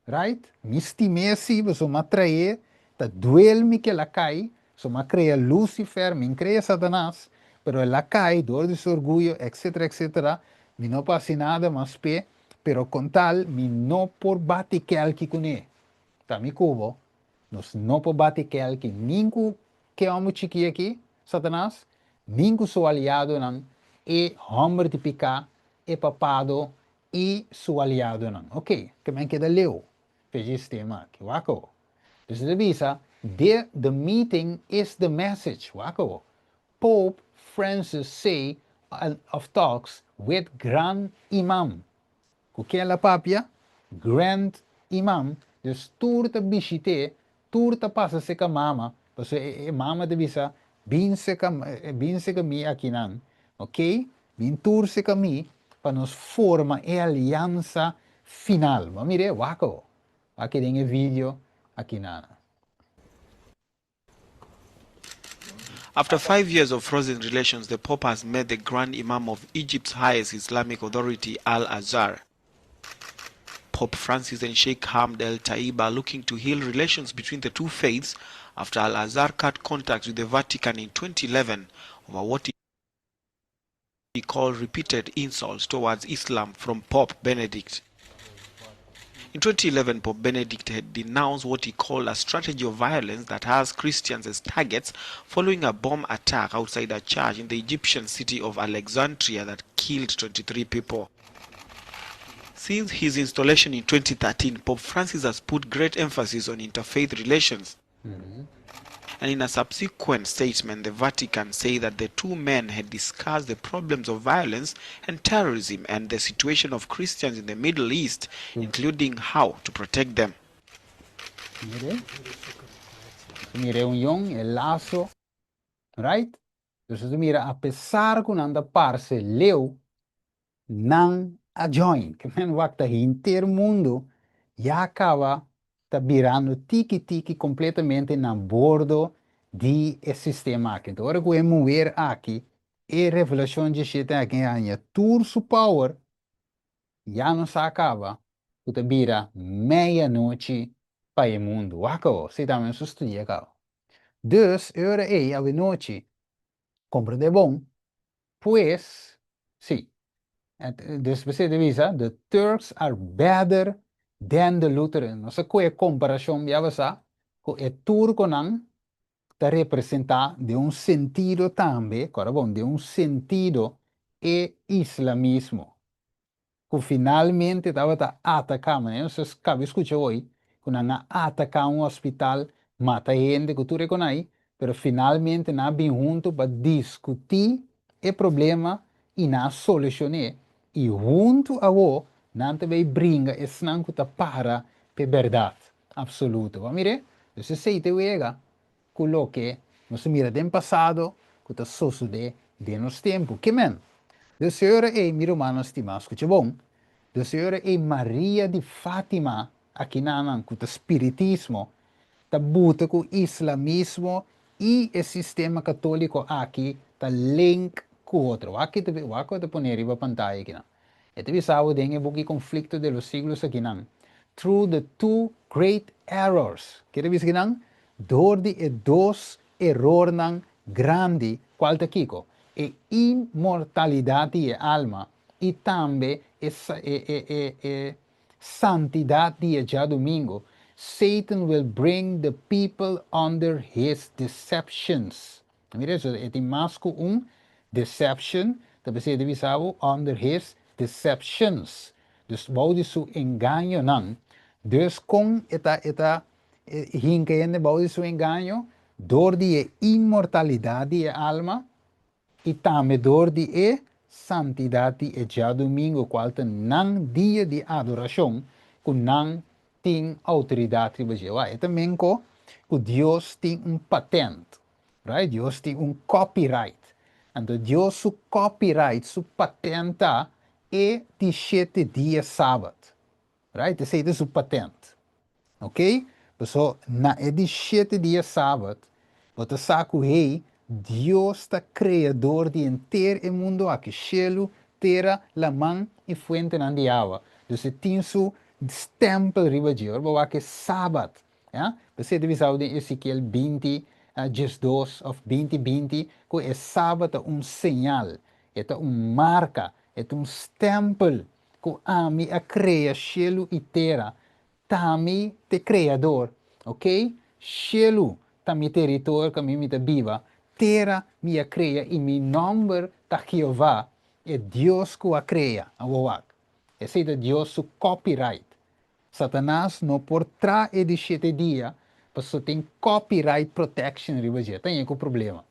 Right? Me estimei assim, você me atrair, tá duele-me que ela cai, você me cria Lucifer, me cria Satanás, pero ela cai, dor de seu orgulho, etc. Me não passa nada, mas pé, pero com tal, me não por bater que alguém com ele. Tá me cubo, nós não por bater que alguém, ninguém que amo chiqui aqui, Satanás, ninguém seu aliado não, e homem de picar, e papado, e seu aliado não. Ok, que me queda leu. Fez tema aqui, wako. Dus de visa, the meeting is the message, wako. Pope Francis say of talks with Grand Imam. O que é a papia? Grand Imam Dus turta bishite, turta passa se ka mama, paso mama de bisa, bin se ka mi aqui nan, ok? Bin tur se ka mi, para nos forma e aliança final. Vamos mire, wako. Aqui tem vídeo aqui nana. After 5 years of frozen relations, the Pope has met the Grand Imam of Egypt's highest Islamic authority, Al-Azhar. Pope Francis and Sheikh Hamd El Taib are looking to heal relations between the two faiths after Al-Azhar cut contact with the Vatican in 2011 over what he called repeated insults towards Islam from Pope Benedict. In 2011, Pope Benedict had denounced what he called a strategy of violence that has Christians as targets following a bomb attack outside a church in the Egyptian city of Alexandria that killed 23 people. Since his installation in 2013, Pope Francis has put great emphasis on interfaith relations. And in a subsequent statement, the Vatican said that the two men had discussed the problems of violence and terrorism and the situation of Christians in the Middle East, including how to protect them. Mi reunião é laço, right? Dus mira, apesar que anda parse leu, não a join, que men wakta inteiro mundo, já acaba tá virando tiki-tiki completamente na bordo de sistema aqui. Então, agora que eu mover aqui, e revelação de shit aqui, a tour su power, já não se acaba, que tá vira meia-noite para o mundo. Wako, se também se estudia, cara. Dus, hora é, a noite, compra de bom, pues, sim. Dus we zitten visa, the Turks are better than the Lutherans. Nossa comparação já vasa, que é turco não está representar de sentido também, bom, de sentido e islamismo. Que finalmente estava atacando, né? Vocês acabam de escutar hoje, que não ataca hospital, mata gente, que tu reconhece, mas finalmente não vem junto para discutir o problema e não solucionar. E junto a você, não também brinca e não que para a verdade absoluta. Vamos ver? Você sei que chega, coloque, nós mira do passado, que está sucedendo de nos tempos. Que men? De senhora é meu irmão estimado, escute bom. De senhora é Maria de Fátima, aqui na com o espiritismo, tá buta com o islamismo e o sistema católico aqui, tá link com o outro. Aqui te poner riba pantalla aqui na. E te sabe de um conflito de los siglos aqui na. Through the two great errors. Que te vis aqui na? Door de dos error nan grande, qual te kiko? E imortalidade e alma e também santidade de dia domingo. Satan will bring the people under his deceptions. Mira isso, é mais que deception, também se deve saber under his deceptions. Dus bouw de su engano nan. Dus com eta hinkende bouw de su engano, door die imortalidade e alma, e também door die santidade e dia domingo, qual não dia de adoração, que não tem autoridade religiosa. E também que Deus tem patente, right? Deus tem copyright. Então, Deus su copyright, su patenta é de 7 dias sábado, right? Esse é su patente, ok? Então, na de 7 dias sábado, você sabe que Deus está criador de inteiro mundo aqui, cielo, terra, la mão e fuente de água. Então, tem su stempel riba de ouro, que é sábado. Ja? Você deve saber em Ezequiel 20, 2 of 20, que é sábado sinal, é marca, é stempel, que a mim a cria cielo e terra, também te criador, ok? Cielo, também território que me viva, terra me a cria e meu nome tá Jeová, é Deus que a cria, esse é Deus su copyright. Satanás não por trás de 7 dias, mas tem copyright protection, tem esse problema.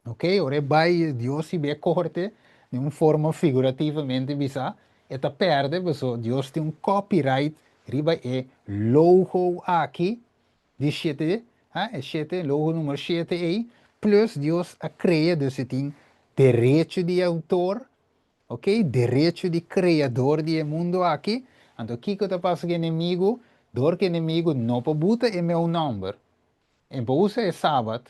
Ok? Ora, vai Deus se vê corte, de uma forma figurativamente, bisa, eta perde, mas Deus tem copyright riba é logo aqui, de 7, é 7, logo número 7 aí, plus Deus a cria, dus tem direito de autor, ok? Direito de criador do mundo aqui. Então, o que está passando com o inimigo? Door que o inimigo não pode botar é meu número. En po usa é sábado,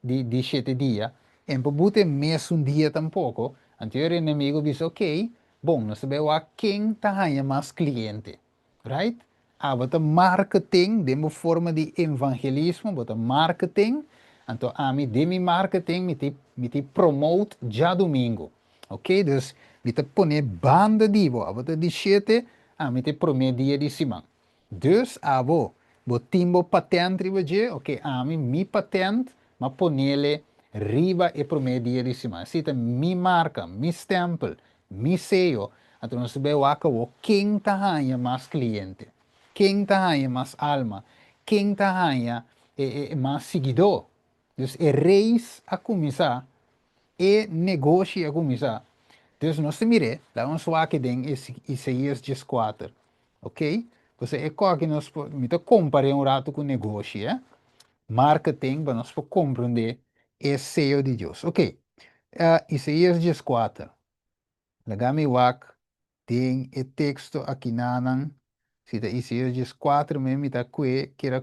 de 7 dias. En po bote mês dia tampouco. Anterior inimigo diz, ok, bom, nós sabemos a quem está mais cliente. Right? Bota marketing, de uma forma de evangelismo, bota marketing. Então, de mi marketing, me te promote já domingo. Ok? Dus, me te pone banda divo. Bota de 7, me te promete dia de semana. Dus, bo timbo patent riba je, ok, mi patent, ma ponele riba e promedia di cima. Sita mi marca, mi stempel, mi sello. Então nós sabemos o quem tahanha mais cliente, quem tahanha mais alma, quem tahanha mais seguidor. Dus é reis a começar, e negócio a começar. Dus nós mire, lá vamos falar que tem Isaías 14, ok? Você é coisa que nós comparamos um rato com o negócio, marketing, para nós compreender é seio de Deus. Ok, Isaías 14, lagami wak, tem o texto aqui nanan, se tá Isaías 14, mesmo está que era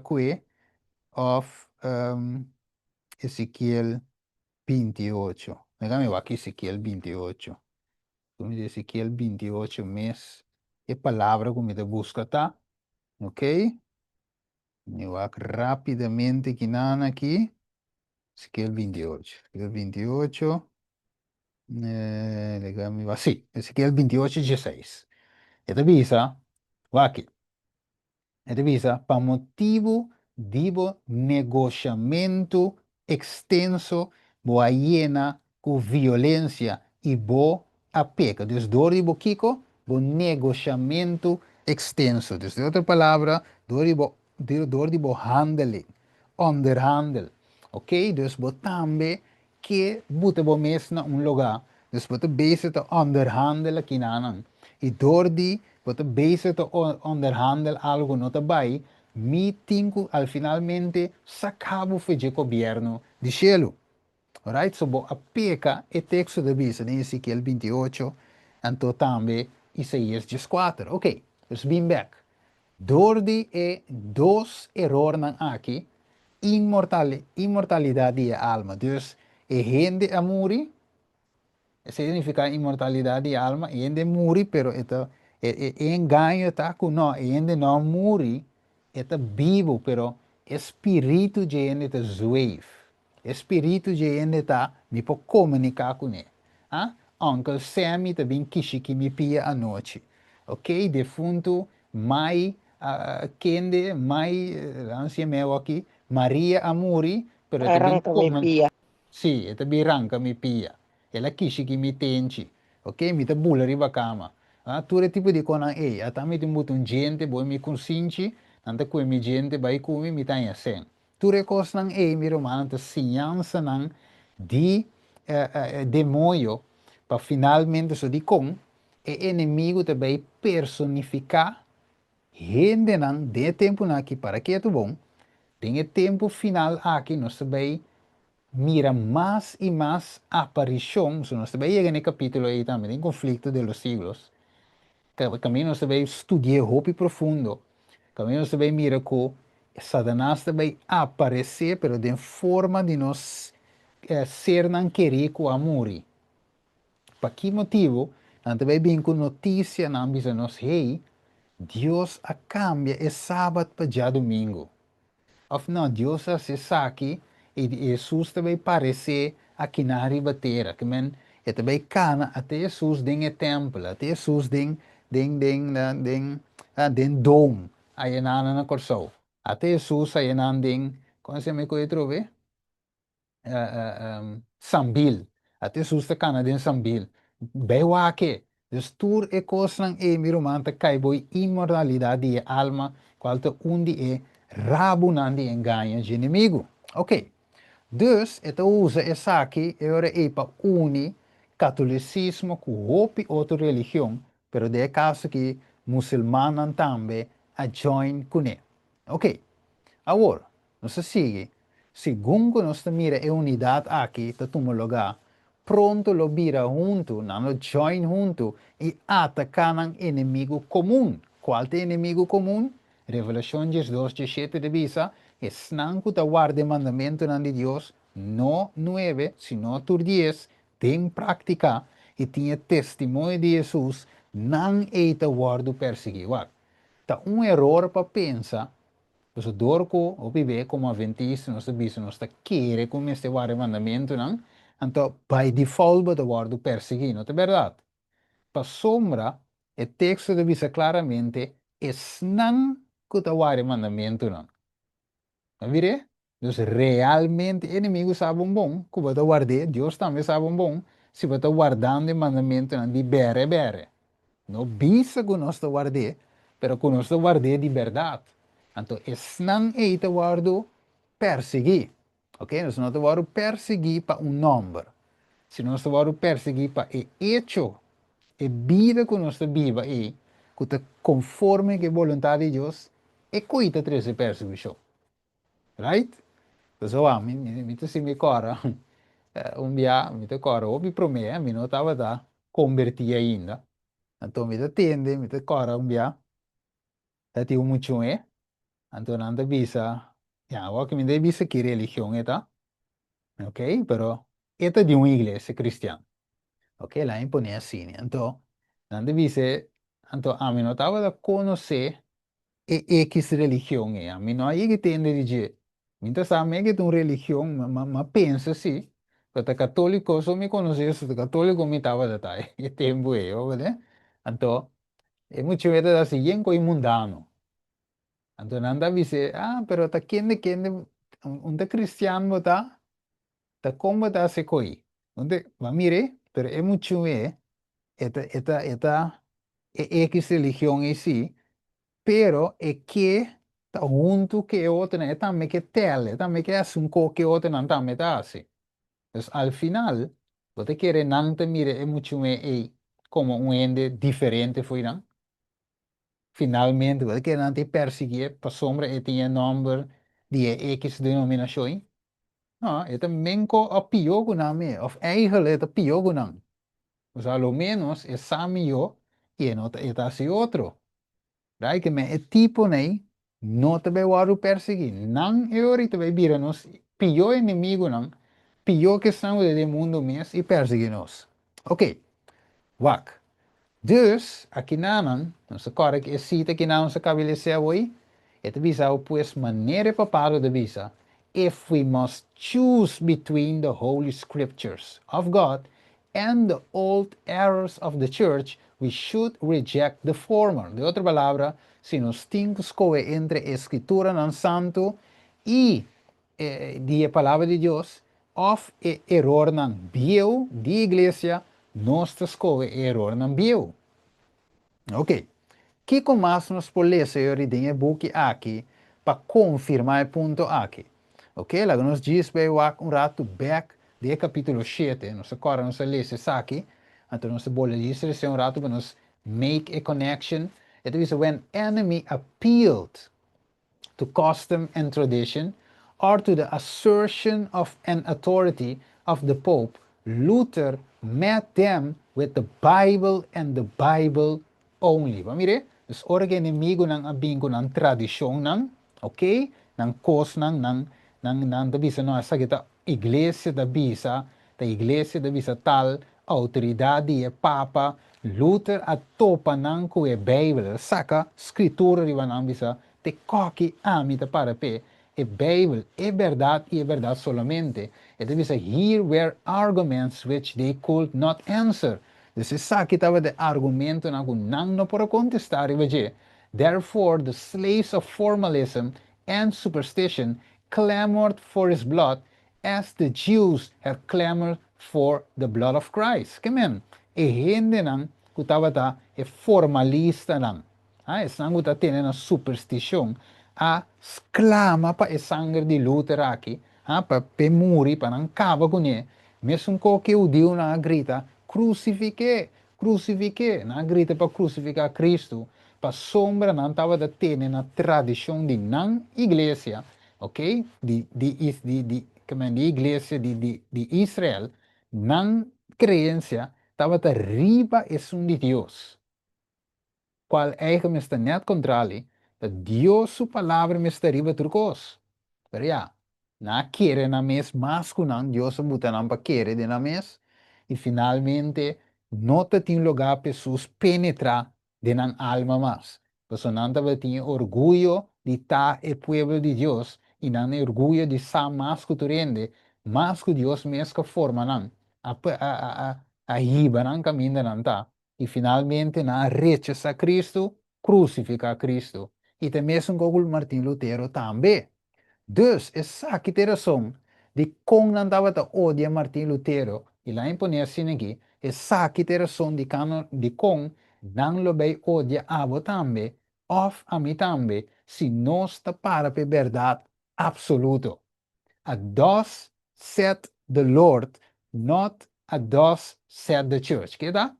of Ezequiel 28. Lagami wak Ezequiel 28. Como diz Ezequiel 28 mês, é palavra que me busca, tá? Ok? Eu vou rapidamente aqui aqui. Ezequiel 28. Ezequiel 28. Sim, Ezequiel 28, 16. Esta visa, vai aqui. Esta visa, para motivo de negociamento extenso, boa hiena, com violência e boa apeca. Desde dor de boquico, bo negociamento extenso. Desde outra palavra, dor de bo handling, onderhandel. Ok? Dus bo tambe que bota bo mes na un lugar. Dus bota bezig te onderhandelen kinanan. E door die bota bezig te onderhandelen algo no tabai, mi tinko al finalmente sacabo fez governo de cielo. Alright? So bo apeka e texto de bisa em Ezequiel 28, anto tambe Isaías 14. Ok, dus been back. Door die dos errores aqui, imortalidade de alma. Dus gente a morrer, significa imortalidade de alma, gente morre, pero engano está com não, gente não morre, está vivo, pero espírito de gente está zueif. Espírito de gente está, me pode comunicar com ele. Uncle Sammy também quis que me pia à noite. Ok? Defunto, mãe, Kende, mãe, ancia meu aqui, Maria Amuri, pero também Arranca mi pia. Sì, e também arranca mi pia. Ela quis que me tente. Ok? Me tá bula riba cama. Tu é tipo de coisa, até me tem muito gente, boi me consciente, anda com mi gente, vai comer, me tá assim. Tu é coisa, me romano, tá ciência, de demônio, para finalmente, so de com, é inimigo também personificar, gente, não, de tempo aqui, para que é tudo bom, tem tempo final aqui, nós também, mira más y más aparición, so nos ve en el capítulo ahí también, en conflicto de los siglos, camino se ve estudiar hopi profundo, camino se ve mira que Satanás também aparecer, pero de forma de nos ser não querer com amor. Para que motivo? Também vem com notícia, não bisa nos hey, Deus a cambia é sábado para já domingo. Of não, Deus se saque e Jesus também aparecer aqui na ribateira, que men, e também cana até Jesus tem o templo, até Jesus tem dom, aí na corção. Até Jesus aí tem, como se me trove? Sambil. Até Jesus está cana den Sambil. Bewa que, destur e cosan e mirumanta caiboi imoralidade de alma, qualta undi e rabunandi enganha de inimigo. Ok. Dus, esta usa essa aqui, é para unir catolicismo com outra religião, pero de caso que muçulmano também a join com ele. Ok. Agora, nós sigue. Segundo nós mira a unidade aqui, tá tomando lugar, pronto lo vira junto, não join junto e atacar um inimigo comum. Qual é o inimigo comum? Revelação 2:17 de visa, es não que guarda mandamento de Deus, não 9, sino por 10, tem prática e tinha testemunho de Jesus, não é guarda perseguido. Tá erro para pensar. Dus dorko opibe como adventista nós bisa nós querer com este vários mandamento não então by default bota guardo perseguir não é verdade para sombra o texto de bisa claramente es não que o vários mandamento não vire dus realmente inimigo sabe bom que bota guardar Deus também sabe bom se bota guardando o mandamento não de bere não bisa que nós guardar pero que nós guardar de verdade. Então, esse não é o guardo perseguir. Ok? Nós não vamos perseguir para número. Se nós vamos perseguir para o hecho, a vida que nós vivemos aí, que está conforme com a vontade de Deus, é coisa de essa perseguição. Right? Então, me se me cora, dia, me cora, me promete, me não estava convertido ainda. Então, me atende, me cora, dia, até o muito é. Então, nada bisa, ya, que me deve bisa que religião é, tá? Ok? Pero, esta de uma igreja cristiana. Ok? Lá impõe assim. Então, nada bisa, então, a mim não estava a conhecer e X religião é. A mim não aí que tem de dizer. Então, sabe que tem uma religião, mas pensa assim. Porque católico, só me conhecia, se católico me estava a dar. E tempo é, né? Então, é muito assim, é mundano. Então, nanda dice, pero ta quien un cristiano ta como ta se coi. Onde, va mire, pero é mucho X religión en sí, pero é que ta junto que outra, né, também que tele, também que hace que outra não também ta hace. Entonces, al final, você quer não te mire, é mucho como um ende diferente foi, não? Finalmente, wat que não te perseguir para sombra e tinha número de X denominações. Não, é também com a pior que não é, of eigenlijk é pior que não. Mas, ao menos, é sami eu e não é assim outro. Daí que me é tipo, né, não te vai o perseguir. Não é ahorita vai vir nos pior inimigo, não. Pior que estão do mundo mesmo e perseguir nos. Ok, wak. Dus, aqui naman, nossa cora que cita que não se estabelecer hoje, é de visa pues maneira papado de visa, if we must choose between the holy scriptures of God and the old errors of the church, we should reject the former. De outra palavra, se nós temos que escolher entre a escritura não santo e a palavra de Deus, of error não bio de igreja, nós escolhe error não bio. Ok. Que mais nós podemos ler em book aqui para confirmar o ponto aqui? Ok? Lá nós diz um rato back de capítulo 7, nós agora nós lemos isso aqui, então nós podemos dizer um rato para nós make a connection. It is when enemy appealed to custom and tradition, or to the assertion of an authority of the Pope, Luther met them with the Bible and the Bible only. Mire, dus orga inimigo ng abingo ng tradisyon ng, okay? Ng cause ng da bisa no asa kita iglesia da bisa tal autoridade e papa Luther a topa ng kue Bible saka escritura riba ng bisa te koki amita para pe e Bible e verdade solamente e te bisa here were arguments which they could not answer. Dus sa kita de argumento na kung nang no para contestar iba. Therefore the slaves of formalism and superstition clamored for his blood as the Jews have clamored for the blood of Christ. Kamen, hindi nang kutawata formalista nang. Isang kuta tiene na superstition clama pa sangue de Luther aqui, pa muri pa nang kaba kunye. Mesmo que o Dio na grita crucifique, na grita para crucificar Cristo. pa sombra não estava da ter na tradição de não igreja, ok? Como é, de igreja de Israel, não crença, estava da riba é um de Deus. Qual é que me está net controle, da Deus sua palavra me está riba turcos. Pero ya, na quiere na mes más kunan, Dios buta na pa quiere de na mes, e finalmente no te tiene lugar pessoas penetrar de na alma más. Pues nanta va tiene orgullo de ta el pueblo de Dios, e nan orgullo de sa más que turende, más que Dios mes que forma nan, a hiba nan camino nan ta, e finalmente na rechaza a Cristo, crucifica a Cristo. E também um Google Martin Lutero também. Dus, essa que tem razão de como não estava a odiar Martin Lutero, e lá em Poner assim aqui, essa que tem razão de como não lo vai odiar a você também, ou a mim também, se nós está para a verdade absoluta. A thus said the Lord, not a thus said the church. Que dá?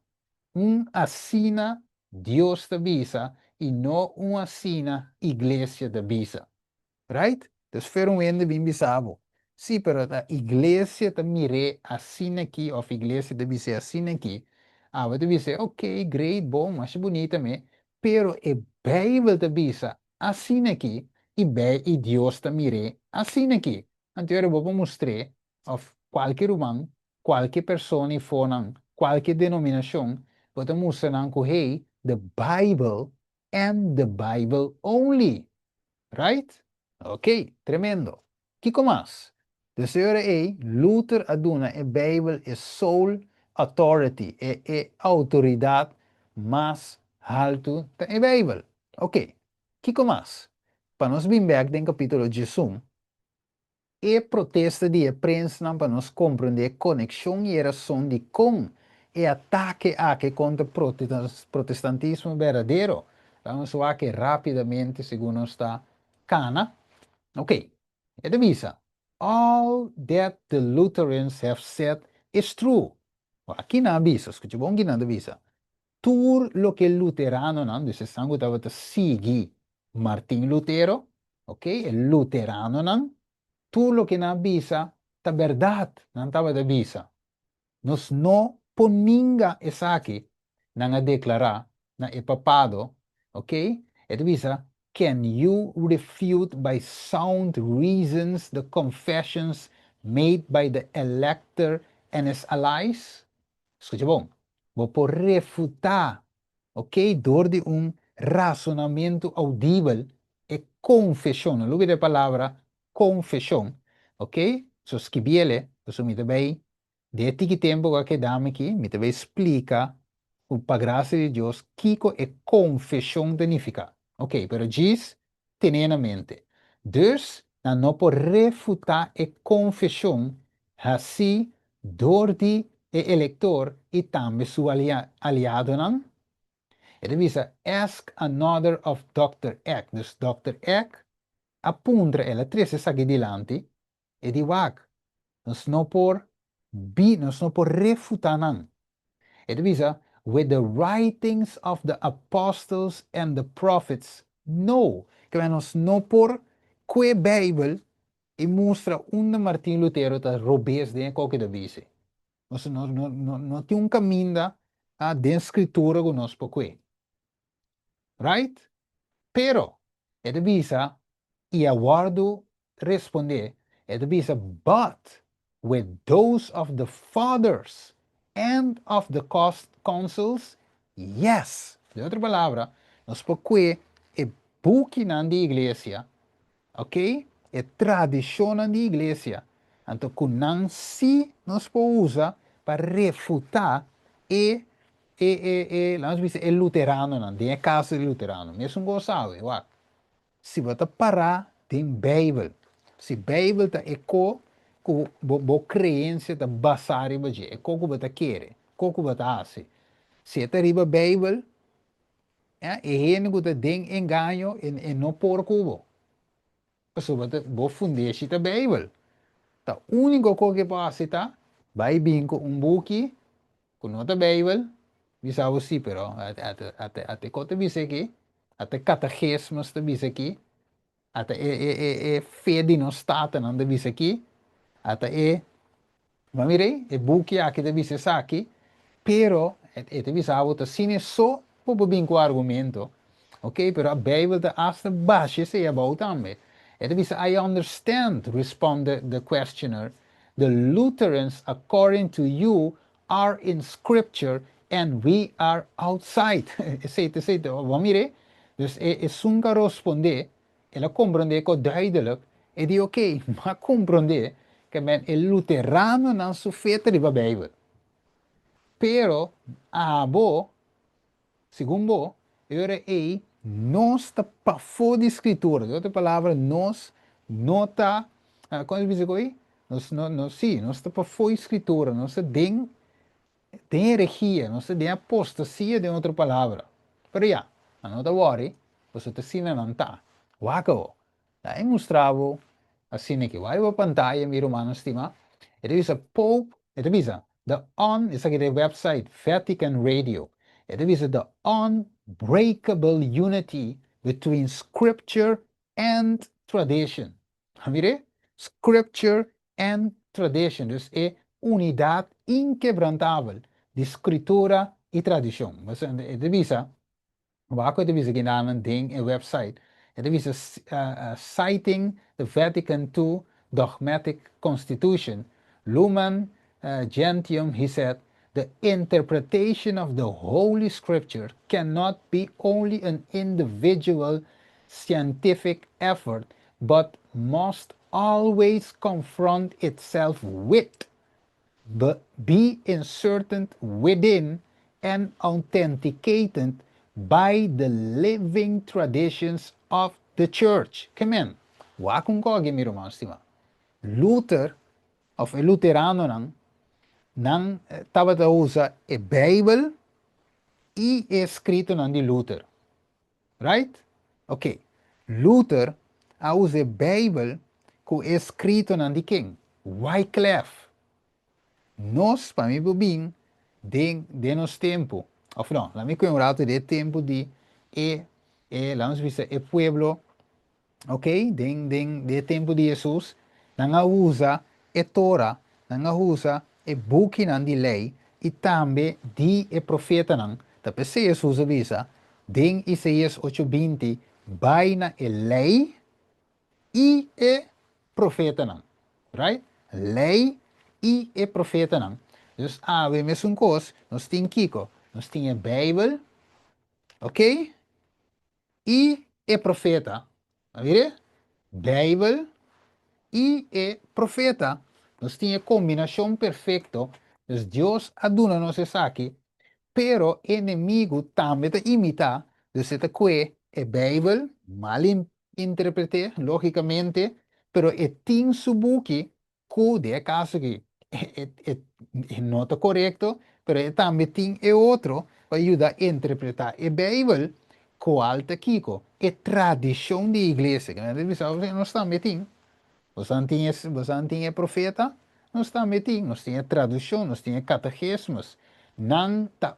Assina Deus te avisa e não assina igreja te avisa. Right? Dus verwende bem bisabo. Sim, pero a igreja te mire assim aqui, ou a igreja te dizer assim aqui. Ah, você dizer, ok, great, bom, mas bonita, me. Pero a Bíblia te diz assim aqui, e Deus te mire assim aqui. Então, eu vou mostrar, of qualquer humano, qualquer pessoa, fonan, qualquer denominação, você mostra que, hey, the Bible and the Bible only. Right? Ok, tremendo. Kiko más? De senhora Luther aduna a Bijbel é sole authority, é autoridade mais alto da Bijbel. Ok, Kiko más? Para nós vir back no capítulo 18, e protesta de prensa para nós compreender a conexão e a razão de como é ataque contra o protestantismo verdadeiro. Vamos ver que rapidamente, segundo está Cana. Ok, é divisa. All that the Lutherans have said is true. Aqui na avisa, escute bom aqui na avisa. Tudo lo que luterano não, disse sangue estava a seguir Martin Lutero, ok? É luterano não. Tudo lo que na avisa, tá verdade, não estava da avisa. Nós não poninga essa aqui, não declarar, na é papado, ok? É divisa. Can you refute by sound reasons the confessions made by the elector and his allies? Escute bom. Vou por refutar, ok? Door de razonamento audível e confissão. Não a palavra confissão, ok? So scribiele, so mi também, de que tempo que dá aqui, me também explica, para graça de Deus, Kiko é confissão significa. Ok, pero diz, tenha na mente. Dus, não pode refutar a confissão, assim, door de eleitor e também seu aliado, não? Ele diz, ask another of Dr. Eck. Dus Dr. Eck apunta ela três aqui diante e diz, nós não por refutar, não. Ele diz, with the writings of the apostles and the prophets. No, que nós não por que Bíblia e mostra onde Martin Lutero está roubando de qualquer vez. Nós não tem caminho de escritura que nós podemos. Right? Pero, ele diz, e aguardo responder, ele diz, but with those of the fathers and of the councils, yes. De outra palavra, nós podemos é book na igreja, ok? É tradição na igreja. Então, com não se nós podemos usar para refutar vamos dizer, é luterano, não tem caso de luterano. Mesmo gostava, se você parar, tem Bíblia. Se Bíblia está eco, com a crença está basada em você, é como você quer, como você faz. Se está riba Bíblia, é gente que tem engano e não por cubo. Então, você funde a Bíblia. A única coisa que pode fazer, vai vir com book, com outra Bíblia, bisa sim, pero até quando você aqui, Até catecismo está bisa aqui. Até fé de não stata não bisa aqui. Até mas mirei, book aqui de bisa aqui. Pero, te bisa auto sine só por bem com argumento. Ok, pero a Bijbel de asta basje se about também. It is I understand, responded the questioner. The Lutherans, according to you, are in scripture and we are outside. Sei, vamos mire. Dus sunga responde, ela compreende que duidelijk, e di ok, maar compreende que men el luterano não sufeta de Bijbel. Pero, abo, segundo, era nós está para fora de escritura. De outra palavra, nós não está, como diz aí? Nós está para fora de escritura. Nós tem heresia, nós tem apostasia, de outra palavra. Pero já, não está worry, você está sendo não está. Wako, daí mostrava assim que vai para a pantalla, meu irmão, estima. Ele diz a Pope, ele diz isso aqui é o website, Vatican Radio. Ele diz the unbreakable unity between scripture and tradition. Mire? Scripture and tradition. Dus é unidade inquebrantável de escritura e tradição. Mas ele diz, Waco ele diz aqui na ding a website. Ele diz citing the Vatican II dogmatic constitution, Lumen Gentium, he said, the interpretation of the Holy Scripture cannot be only an individual scientific effort, but must always confront itself with, be inserted within, and authenticated by the living traditions of the church. Amen. Wakong kogi mi romanstima. Luther, of a Luterano nang tabata usa a Bible e escrito nan di Luther. Right? Ok. Luther usa a Bible que é escrito nan di King. Wycliffe. Nós, para mim, bem, de nos tempo. Of não, lá me conheço de tempo de vamos dizer, o pueblo, ok? De tempo de Jesus, nanga usa a Torah, nanga usa a book nan di lei, e também de a profeta nan. Tapi se Jesus avisa, den Isaías 8:20, vai na a lei e a profeta nan. Right? Lei e a profeta nan. Dus we mesmo coisa, nós tem Kiko, nós tem a Bijbel, ok? E a profeta. Vire? Bijbel e a profeta. Nós tem a combinação perfeita. Dus Deus aduna-nos isso aqui, pero inimigo também te imita. Dus esta que a Bijbel mal interprete, logicamente, pero é tem subuki que de caso que não está correto, pero também tem outro para ajudar a interpretar a Bíblia qual está aqui, é tradição da igreja, que não está metido. Você tem profeta, não está metido, nós temos tradução, nós temos catecismos, não está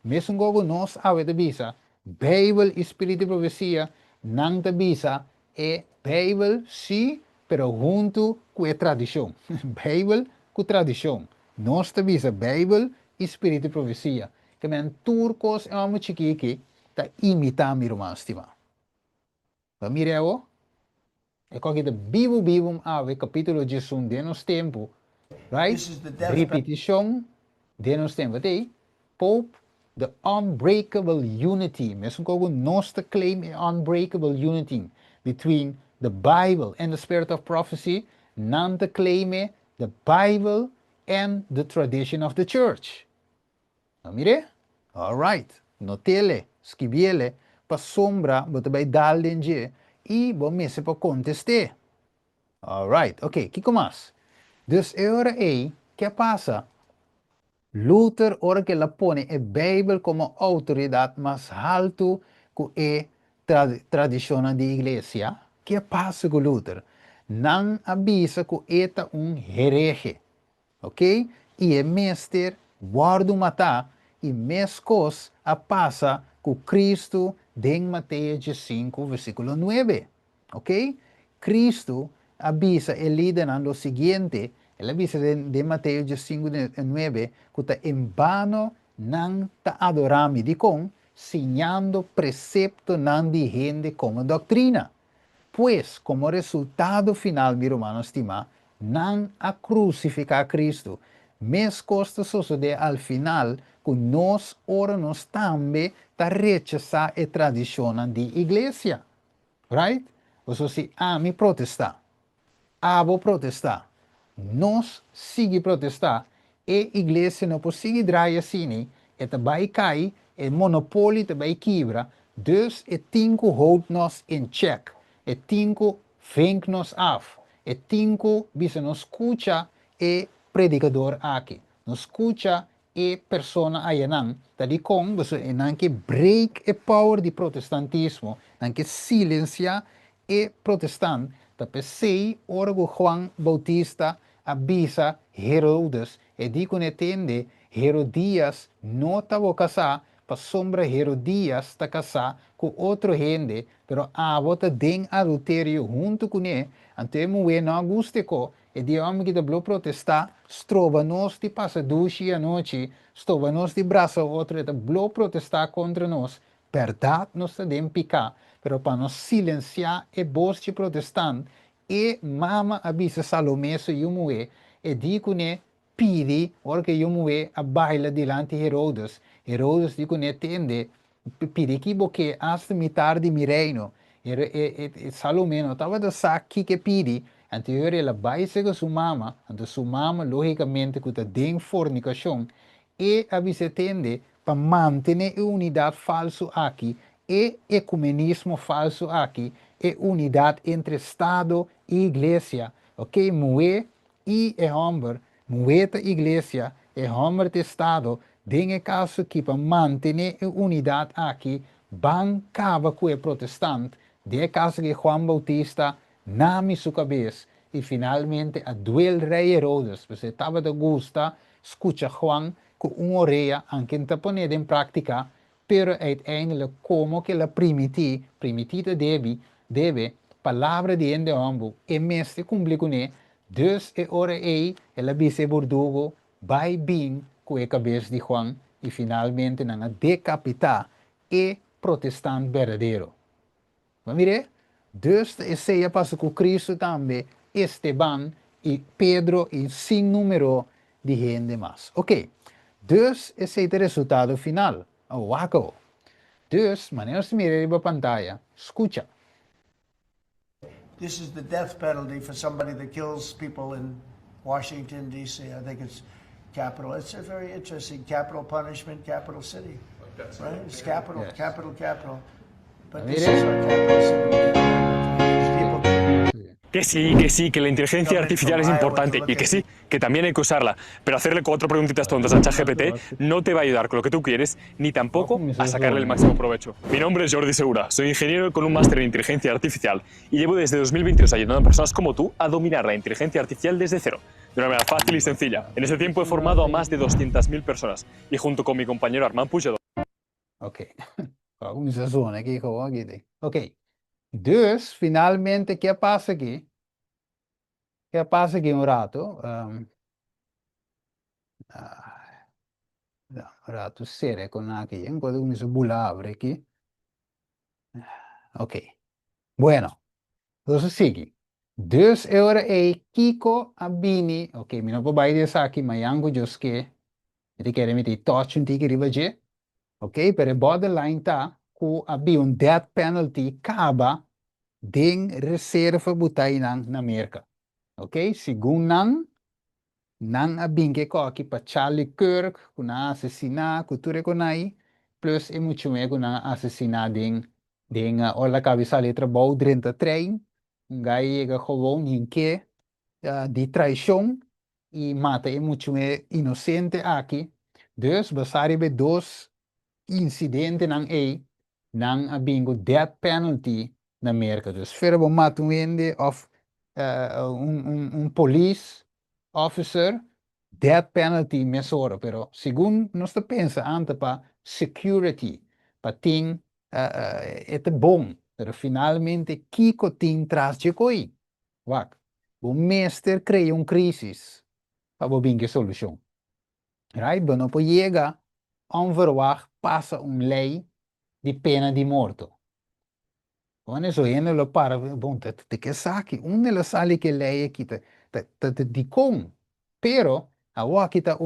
mesmo como nós avete bisa, Bíblia, Espírito e Profecia, não está bisa, é Bíblia, sim, pero junto com a tradição. Bíblia com tradição. Nós temos a Bíblia, Espírito e Profecia. Que men turcos é uma chiquique, tá imitar meu irmão, estima. Para mim, é que a Bíblia ave capítulo 1 de nos tempo, right? Repetição de nos tempo. Pope, the unbreakable unity. Mesmo como nós claim unbreakable unity between the Bible and the spirit of prophecy, não te claim the Bible and the tradition of the church. Mire? All right. Notele, scriviele, pa sombra, bote vai dal denje, e bom messe pa conteste. All right. Ok, que mais? Dus ora que passa? Luther, ora que la pone a Bíblia como autoridade mais alto que a tradição da igreja. Que passa com Luther? Não avisa que é herege. Ok? E é mestre, guarda matar, e mescos a passa que Cristo en Mateo 5, versículo 9. ¿Ok? Cristo avisa el líder en lo siguiente. Él avisa de Mateo 5, 9, que está en vano nan ta adorami di con, enseñando precepto nan di gente como doctrina. Pues, como resultado final, mi hermano estima, nan a crucificar a Cristo. Mes costa sucede al final que nos ora nos también ta rechazar a tradición de iglesia. Right? O sea, si a mí protestar, abo protestar, nos sigue protestar, e iglesia não pode seguir draaien assim, et vai cair, e monopólio vai quebrar, dus e tinko houdt nos in check, e tinko vinkt nos af, e tinko bisa nos escucha e predicador aqui, nos escucha e persona ayanang, tadi kong baso enang que break e power di protestantismo, nang que silencia e protestant, tapi sei orgo Juan Bautista avisa Herodes e dico netende Herodias no estava casar pa sombra Herodias ta casar com outro gente, pero avota den adultério junto com ele, ante moe não gusteco e di homem que deblo protestar, strova nos de passa dushi a noite, strova nos de braço outro e deblo protestar contra nós, verdade nos den picar, pero para nos silenciar e voz de protestante, e mama avisa Salomé so yumue, e dico ne pidi, orque yumue a baila dilante Herodes. Herodes dico ne tende, pidi que boque hasta mi tarde mi reino. E Salomé não estava da saque que pidi, anterior ela vai com sua mama, então sua mama logicamente que tem fornicação, e avisa tende para manter a unidade falso aqui, e ecumenismo falso aqui, e unidade entre Estado e Igreja. Ok? Moe e homem, moeta Igreja e homem de Estado, tem caso que para manter a unidade aqui, bancava com o protestante, de caso que Juan Bautista name sua cabeça, e finalmente a duel rei Herodes, porque estava de gusta, escuta Juan com uma orelha, anche não poner em prática, pero uiteindelijk como que la primitita deve palavra de ende ombu, e mestre cumpre com ele, dus e ora ela bise bordugo, vai bem com a cabeça de Juan, e finalmente na decapitar e protestante verdadeiro. Mas mire, dus e seja passa com Cristo também, Esteban e Pedro e sem número de gente mais. Ok, dus esse é o resultado final. Oh, wacko. Dus, wanneer ze meer op pantalla, escucha. This is the death penalty for somebody that kills people in Washington, D.C. I think it's capital. It's a very interesting capital punishment, capital city. Right? It's capital, Yes. capital. But Mire. this is our capital city. People Que sí, que la inteligencia artificial es importante y que sí, que también hay que usarla. Pero hacerle 4 preguntitas tontas a ChatGPT no te va a ayudar con lo que tú quieres, ni tampoco a sacarle el máximo provecho. Mi nombre es Jordi Segura, soy ingeniero con un máster en inteligencia artificial y llevo desde 2022 ayudando a personas como tú a dominar la inteligencia artificial desde cero, de una manera fácil y sencilla. En ese tiempo he formado a más de 200.000 personas y junto con mi compañero Armand Puigdemont. Ok. Alguma zona aqui, aqui. Ok. Dus, finalmente, que passa aqui? Que passa aqui um rato? Um rato sério com aqui. Enquanto começa a bular aqui. Ok. Bueno. Dus sigue. Dus agora é Kiko Abini. Ok, mi não vou baixar essa aqui, mas yango joske. Ele quer me ter touch um tique rivaje. Ok, per borderline tá com um death penalty acaba den reserva butai na América. Ok, segundo nan abinge ko aqui para Charlie Kirk, kuna assassinar, cultura kunai, plus e muito mais kuna assassinar den ola cabeça letra bau 33, gai ga gewoon in que de traição e mata e muito mais inocente aqui. Dus basari be dos incidente nang abingo death penalty na América. Dus verbo matuende of police officer death penalty mesora, pero según nos pensa ante pa security, para ting é bom, pero finalmente Kiko ting traz de coi. Wak, o mestre cria crisis para bobin que solução. Right? Bueno, pues llega onverwacht passa lei de pena de morte. Quando isso ainda lo para, bom, te que saque, le sale que lei aqui te di com, pero a kita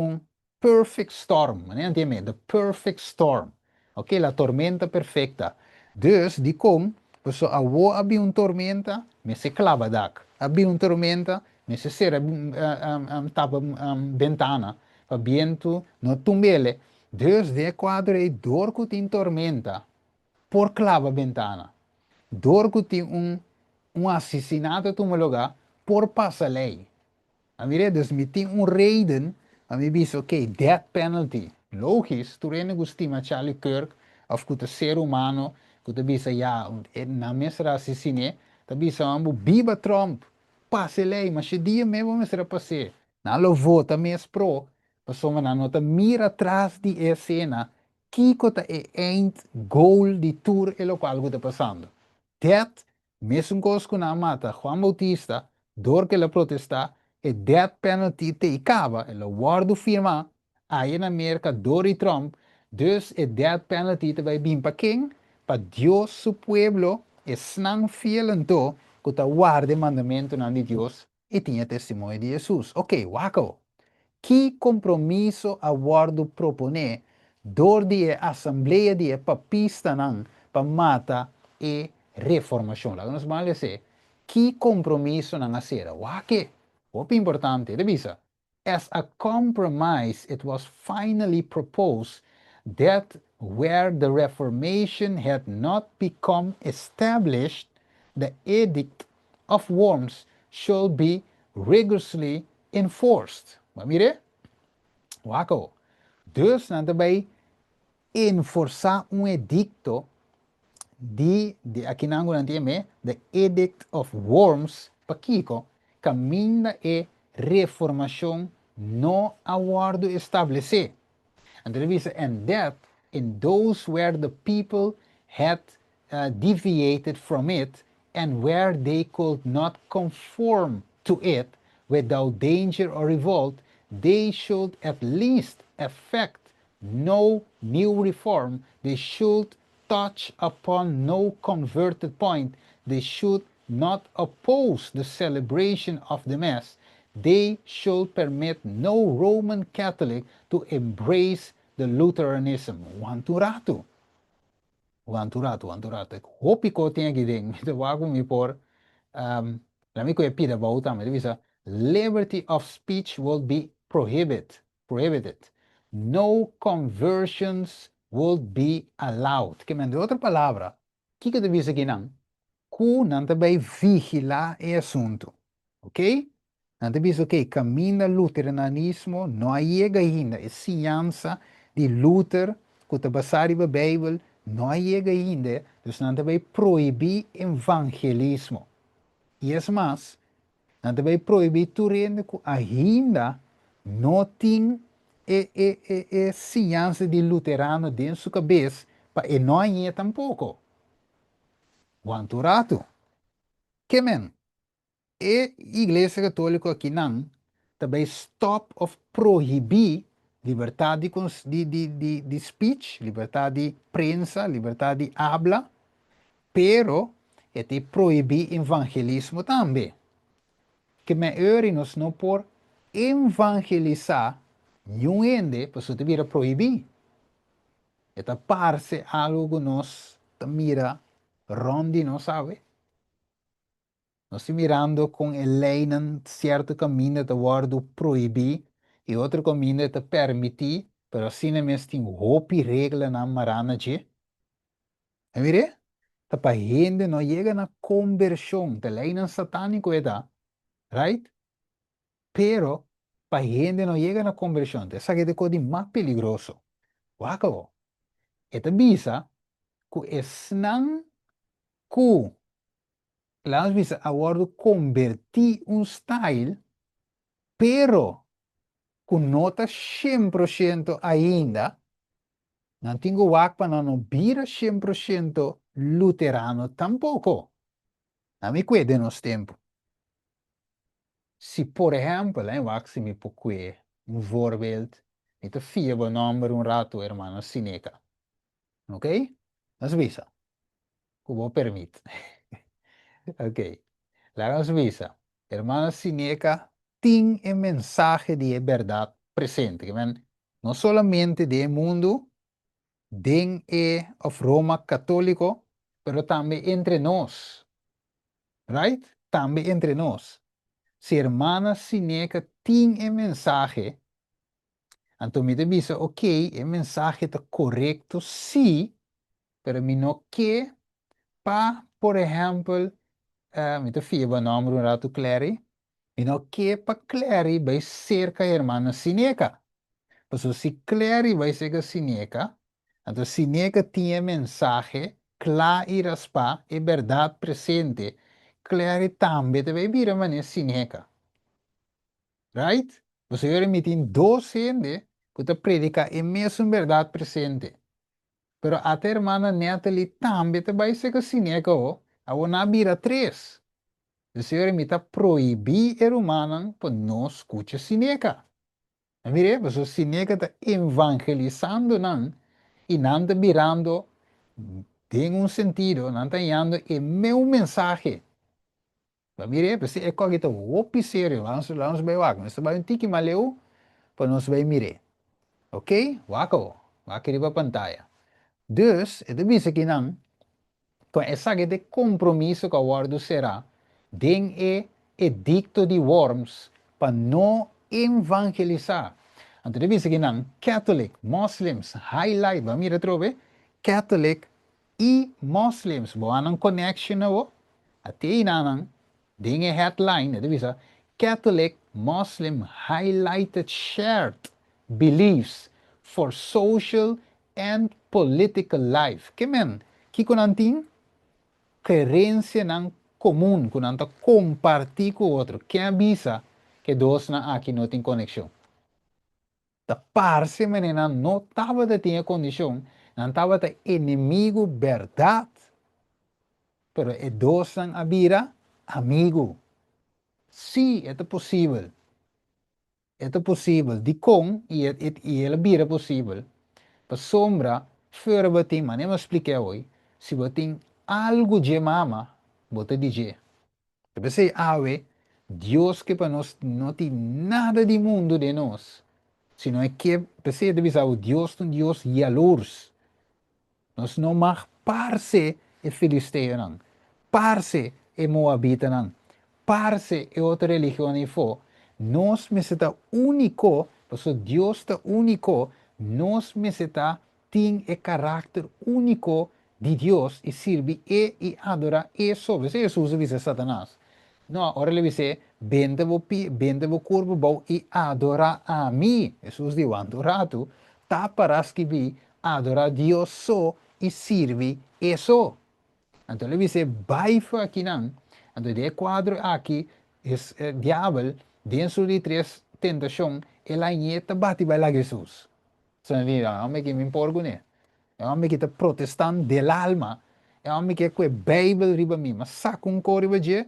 perfect storm, né? Entende? The perfect storm. Ok, la tormenta perfecta. Dus di com, pues havia tormenta, me se clava dak. Havia tormenta, me se sera tapa ventana, pa viento no tumbele. Dus de quadro e dorco in tormenta, por clava ventana. Dorco tem assassinato em um lugar por passar lei. A mim, dus me tem reden, a mim diz, ok, death penalty. Logisch, tu rene gustima Charlie Kirk, of que ser humano, que tu bisa, ja, na mesra assassine, tu bisa, ambu, biba Trump, passe lei, mas se dia mesmo mesra passe. Na lo vota mes pro, passou na nota mira atrás de cena, kiko ta eind goal di tour e lo qual está passando. Death, mesmo coisa na mata, Juan Bautista, door que la protesta, e death penalty te acaba, e lo guardo firma, aí na América, Dory Trump, dus e death penalty te vai vir para quem? Para Deus, su pueblo, e snang fiel en to, que ta guarde mandamento na de Deus, e tinha testemunho de Jesus. Ok, waco. Que compromisso aguardo propone dor de assembleia de papista não para mata e reformação. Lá nós vamos dizer, que compromisso não será? Waque, o importante, devisa. As a compromise, it was finally proposed that where the Reformation had not become established, the Edict of Worms should be rigorously enforced. Maar mire, waco. Dus na daarbij enforçar edicto aqui na Angola the Edict of Worms, para Kiko, caminha e reformação no aguardo estabelecer. And that in those where the people had deviated from it and where they could not conform to it without danger or revolt, they should at least effect no new reform. They should touch upon no converted point. They should not oppose the celebration of the Mass. They should permit no Roman Catholic to embrace the Lutheranism. Wanturato. Hopi ko tinha que ding, me wago me por, la mi ko e pida bauta, me divisa, liberty of speech will be prohibited. No conversions will be allowed. Que men de outra palavra, que divisa aqui não? Ku não também vigilar e assunto. Ok? Não divisa, ok, caminha luteranismo, não chega ainda, é ciência de Luther, que está basado na Bíblia, não chega ainda, então não também proibir evangelismo. E é mais, não também proibir turendo que ainda não tem ciência de luterano dentro da sua cabeça, e não é tampouco. Guanturato. Que men? E Igreja Católica aqui não, também stop of proibir liberdade de speech, liberdade de prensa, liberdade de habla, pero é proibir evangelismo também. Que me nós não por evangelizar nenhum ende, para você devia proibir. Esta parece algo que nós mira rondi, não sabe? Nós estamos mirando com lei em certo caminho de guardo proibir e outro caminho de permitir, mas assim mesmo tem roupa e regra na marana de. É mire? Tá para gente não chega na conversão, da lei não satânico é da, right? Pero para gente não chega na conversão, essa é de coisa mais peligroso. Waco. Esta bisa que esnan ku Claro, bisa aguardo convertir style, pero com nota 100% ainda No tengo wakpa no bira 100% luterano tampoco. A mí cuide nos tiempo. Si por ejemplo, wak si mi pokue, un voorbeeld, niet te vier nombre un rato, hermano Sineca. ¿Ok? Nos visa. Como permite. Ok. La nos visa. Hermano Sineca tiene el mensaje de verdad presente. No solamente del mundo, de of Roma católico, pero también entre nos. Right? También entre nos. Si hermana Sineca tiene el mensaje, entonces me dice, ok, el mensaje está correcto, sí, pero me no que pa, por ejemplo, me te fiba nombre un rato Clary, me no que pa Clary vai cerca hermana Sineca. Pues si Clary vai cerca Sineca, entonces Sineca tiene mensaje, claro y raspa, y verdad presente. Clary también debe vivir a manera Sineca. Right? Você vai emitir docente que te predica e mesmo verdade presente. Pero a tua irmã Natalie também te vai ser assim, né? Que a uma vira três. Você vai emitir proibir o humano para não escutar sineca. Mire, você sineca está evangelizando não e não está virando tem um sentido, não está dando o meu mensagem. Mire, você é coisa que está sério, lá nos vai lá, mas vai um tique maleu para nos vai mirar. Ok? Wako. Wako di ba pantalla. Dus, ito bisa kinang, kung esage de compromiso ka wardo será, den edicto de Worms, para não evangelizar. Então, ito bisa kinang, Catholic, Muslims, highlight, ba mira trobe, Catholic e Muslims, bo anang connection na wo, at inanang, den headline, ito bisa, Catholic, Muslim, highlighted, shared beliefs for social and political life. Que men, que kunanting creencia nan comum, kunanta compartir com outro. Que avisa que dois na aqui não tem conexão. Da parce menina não tava de ter condição, não tava de inimigo verdade. Pero é dois nan abira amigo. Sim, é possível. É possível. De com e ele vira possível. Para sombra, fora batim, mas nem me expliquei hoje. Se batim algo de mama, bota dizer. Eu pensei, Deus que para nós não tem nada de mundo de nós. Sino é que, pensei, deve ser o Deus, um Deus jaloers. Nós não mag parce e filisteu não. Parce e moabita não. Parce e outra religião e for. Nós me está único, porque Deus está único, nós me está tem o caráter único de Deus e serve e adora e sobre. Se Jesus dice Satanás. No, ora ele dice, bende vo corpo bom e adora a mim. Jesus diz, adorado, tá para que adora Deus só e serve isso. Então ele dice, baifa aqui não. Então de quadro aqui, é diabo, dentro de três tentações, ela nieta bate vai lá Jesus. Então ele diz, me que me importa, né? Me que está protestando del alma. Me que é Bíblia riba mim, mas saca cor riba de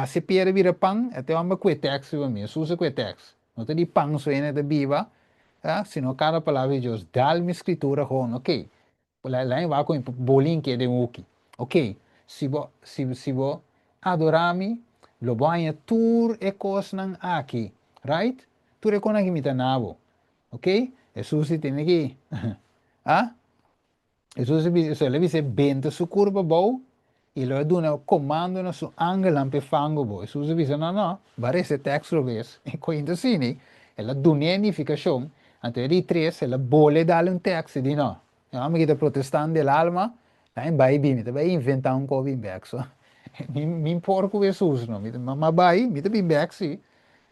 se pierde vira pang, até uma que text riba mim, susa que text. Não te di pang so ene de viva, sino cada palavra de Deus, dá-me escritura com, ok. Lá vai com bolinho que é de uki. Ok, se vo adorar-me, lo banha tur e coisa aqui, right? Tur e coisa aqui me tanavo, ok? Jesus tem aqui, Jesus le dice bente su curva bow e lo duna comando na su angel ampe fango bow. Jesus dice no, varese text lo ves e cointo sini e la dunianificazione ante di tres e la bole dale un text di no. Mi kita protestante dell'alma, la in bai mi te bai inventa un po' bimbex. Mi imporco Jesus no, ma bai mi te bimbex sì.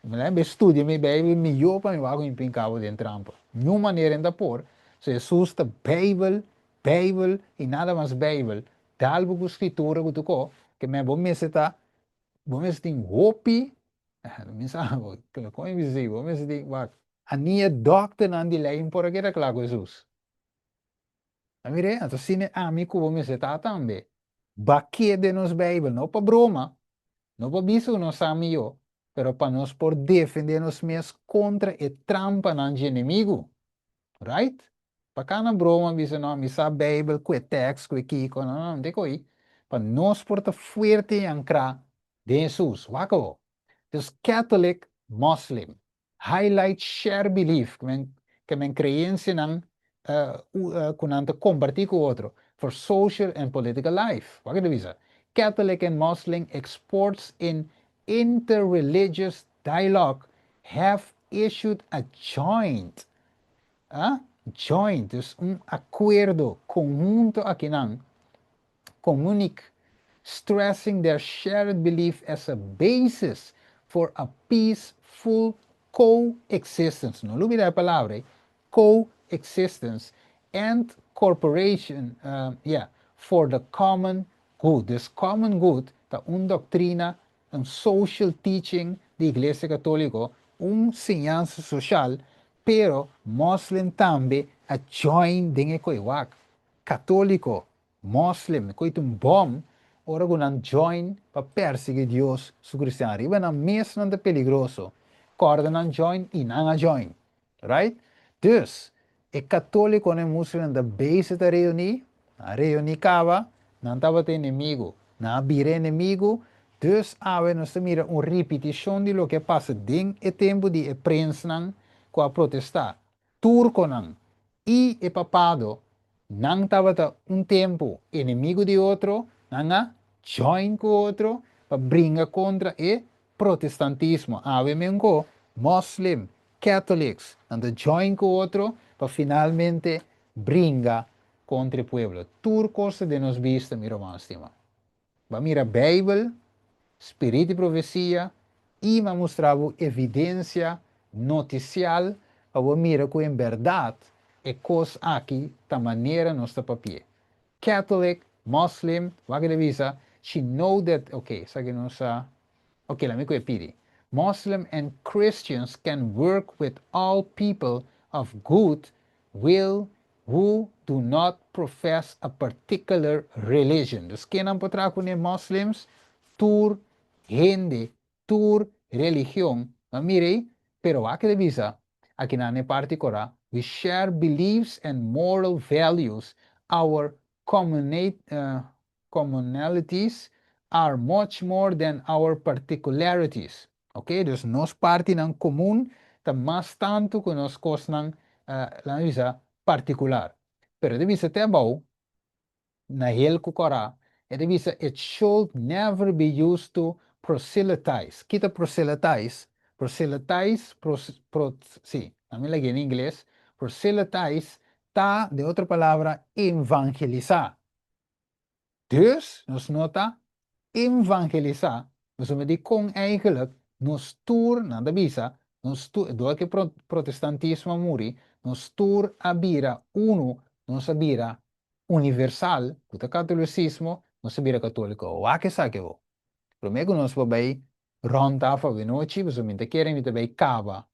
Me lembro studia mi bai mi io pa mi vago in pincavo dentro trampo. Não maneira ainda por. Se Jesus ta Bijbel e nada mais Bijbel. Dalbo com escritura que tu co, que me bom me está, bom me tem hopi, me sabe, que como invisível, bom me tem, a minha doctrina andi lei por aqui era claro Jesus. Mire, então cine amigo como se tá também. Baque de nos Bíblia, não para broma, não para bicho nos amigo, pero para nós por defender nos mesmos contra e trampa no inimigo, right? Para cada broma bicho não, misa Bíblia, que text, que kiko, não, de coi. Para nós por ta fuerte e ancrar de Jesus, wako. Dus Catholic, Muslim, highlight share belief, que men creencia nan kunanta compartir com outro for social and political life. Wat divisa? Catholic and Muslim exports in interreligious dialogue have issued a joint, dus acuerdo conjunto aqui nan, comunic, stressing their shared belief as a basis for a peaceful coexistence. No olvide la palabra, coexistence and cooperation, for the common good. This common good, ta doctrina, un social teaching de Iglesia Católica, enseñanza social, pero Muslim también a join dinge ko iwak. Católico, Muslim, coitum bom, ora gunan join para perseguir Dios su cristiano. Riba na mes não peligroso. Corda nan join e não join. Right? Dus, e católico e muslim da base da reunir, a reunir cava, não estava ter inimigo, não abrir inimigo, dus ave nós mira repetição de lo que passa dentro e tempo de prensa nan, com a protestar. Turco nan, e papado, não estava tempo inimigo de outro, não join com outro, para brincar contra o protestantismo. Ave mengo, Muslim, Catholics, anda join com outro, para finalmente brincar contra o povo. Turcos de nos vista, mira mais estima. Va mira Bíblia, Espírito e Profecia, e me mostrava evidência noticial, para mira que em verdade é coisa aqui da maneira nossa papel. Catholic, Muslim, wat que visa, she know that, okay, sa que não sa, okay, la me pidi. Muslim and Christians can work with all people of good will who do not profess a particular religion. Dus quem não pode com Muslims, tur, gente, tur, religião, mas mire, pero wat que visa, aqui na particular, we share beliefs and moral values. Our commonalities are much more than our particularities. Ok? Dus nós parte ng comum, ta mas tanto que nós cosnan particular. Pero de visa tebao, na hel kukora, de visa it should never be used to proselytize. Kita proselytize, sí, también lagi en inglés, proselytize, ta, de outra palavra, evangelizar. Dus, nos nota, evangelizar, dus we die kon eigenlijk, nos toer, na de visa, nos toer, door que protestantismo muri, nos toer abira uno, nos abira universal, puta catolicismo, nos abira católico, wa que sa que vo. Promego nos babay, ronda fa venoci, dus we querem me também cava.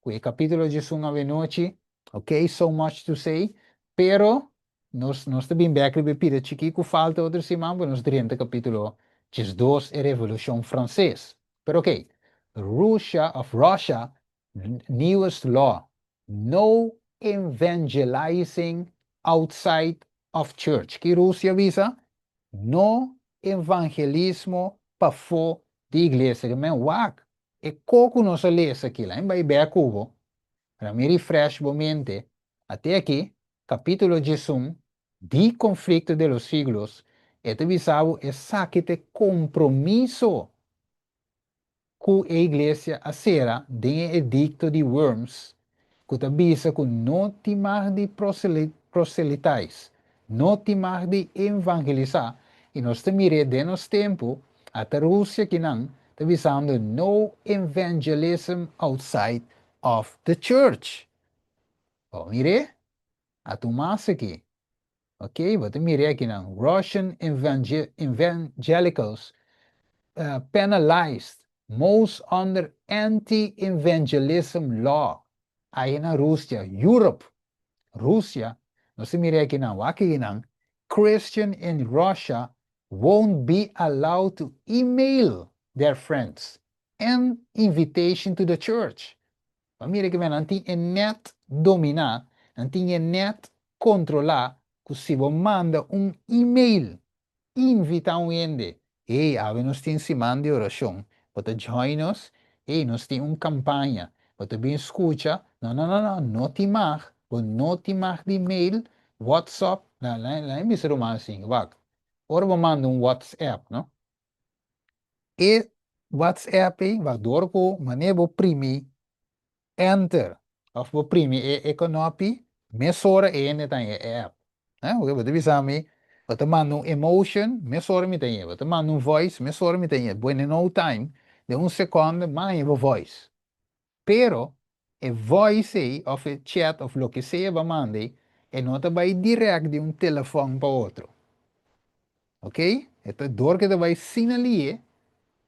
O capítulo de Sunga Venoci, ok, so much to say, pero nós também bem pira chiquico falta outro semana, nos 30 capítulo 2 é Revolução Francesa. Pero ok, Russia, newest law, no evangelizing outside of church. Que Rússia visa? No evangelismo para fora de igreja. Que men wak. E coco nos lesa aqui lá em Baibé Cubo, para me refresh mente, até aqui, capítulo 11, de conflito de los siglos, este visavo é saque compromisso com a igreja a será de edicto de Worms, que avisa que não timar de proselitais, não timar de evangelizar, e nós temire de nos tempo, até Rússia que não, avisando no evangelism outside of the church. Oh, mire, a tomar aqui. Ok, vou mire aqui não. Russian evangelicals penalized most under anti-evangelism law. Aí na Rússia, Europe, Rússia, No se mire aqui não, aqui não. Christian in Russia won't be allowed to email their friends an invitation to the church. Maar mire que não tem net dominar, não tem net controlar, que se você manda e-mail, invita ende, hey, ave nos tem semana de oração, para join us, hey, nos tem campanha, para bem escuta, não te mar, não te mar de e-mail, WhatsApp, lá me ser uma assim, vá. Ora vou mandar WhatsApp, não? E WhatsApp, vai door ko, maneiro primi, enter, of vou primi e economy, mesora e ene tan e app. O que você bisa mi, você manda emotion, mesora mi tem, você manda voice, mesora mi tem, bueno no time, de segundo, manda voice. Pero, e voice aí, of a chat, of lo que sea, va mande, e não te vai direct de telefone para outro. Ok? Então, door que te vai sinaliar,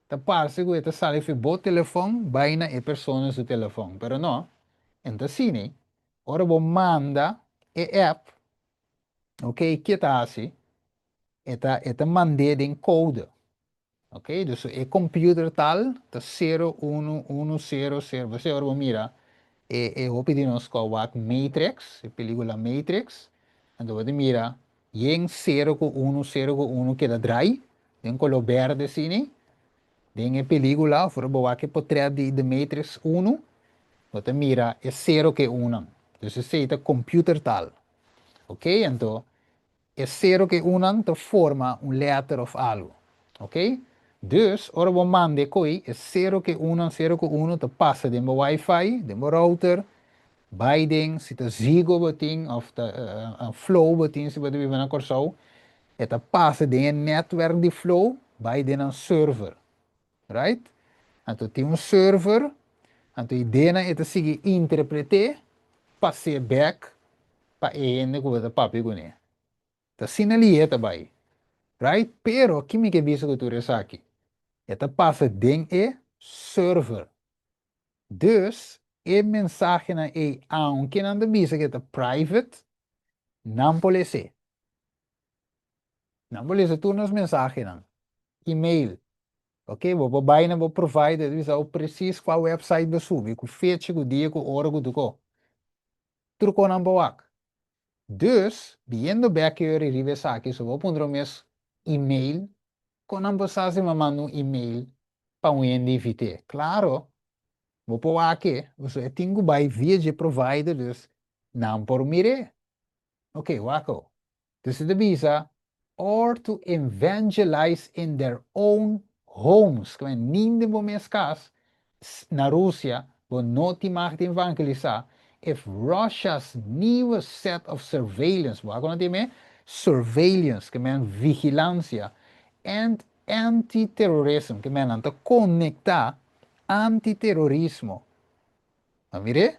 te parece que te sale fi bo telefone, baina e persona su telefone. Pero no, então sim, ora vou manda e app, ok, que tá assim, eta mande den code, ok, dus e computer tal, tá 01100, você ora mira, hopi di nos kawak Matrix, e película Matrix, então você mira, yen 0 que da dry, den color verde assim, den e película, for boa que potrea de Matrix 1, você mira, é 0 que 1. Dus se é computer tal. Ok? Então, é 0 que 1 te forma letter of algo. Ok? Dus, ora vou mandar coi, é 0 que 1 te passa de meu Wi-Fi, de meu router, Biden, se te Zigo beting, of te Flow beting, se você vive na Corsau, e te passa de netwerk de Flow, bij de server. Right? Então, tem server, então, a ideia é te seguir interpretar, passar back, para ende que você papi com ele. Tá sinalia também. Right? Pero, que me que bisa que tu resaki? Eta passa dentro e server. Dus, e mensagem na e, aunque não te bisa que é private, não pode ser. Não pode ser tu nas mensagens, não. E-mail. Ok? Vou baina, vou provide, bisa o preciso qual website você sube, com fecha, com dia, com hora, com tudo. Truco não boak. Dus, viendo back here e rivesa aqui, so vou pôr mes e-mail, com ambos me manda e-mail para um NDVT. Claro, vou pôr aqui, você tem que vai via de providers, não por mire. Ok, wako. Dus de visa, or to evangelize in their own homes. Que nem de momento cas, na Rússia, vou não te mag evangelizar. If Russia's new set of surveillance, wako não tem surveillance, que men vigilância, and anti-terrorism, que men anta conectar antiterrorismo. Maar mire,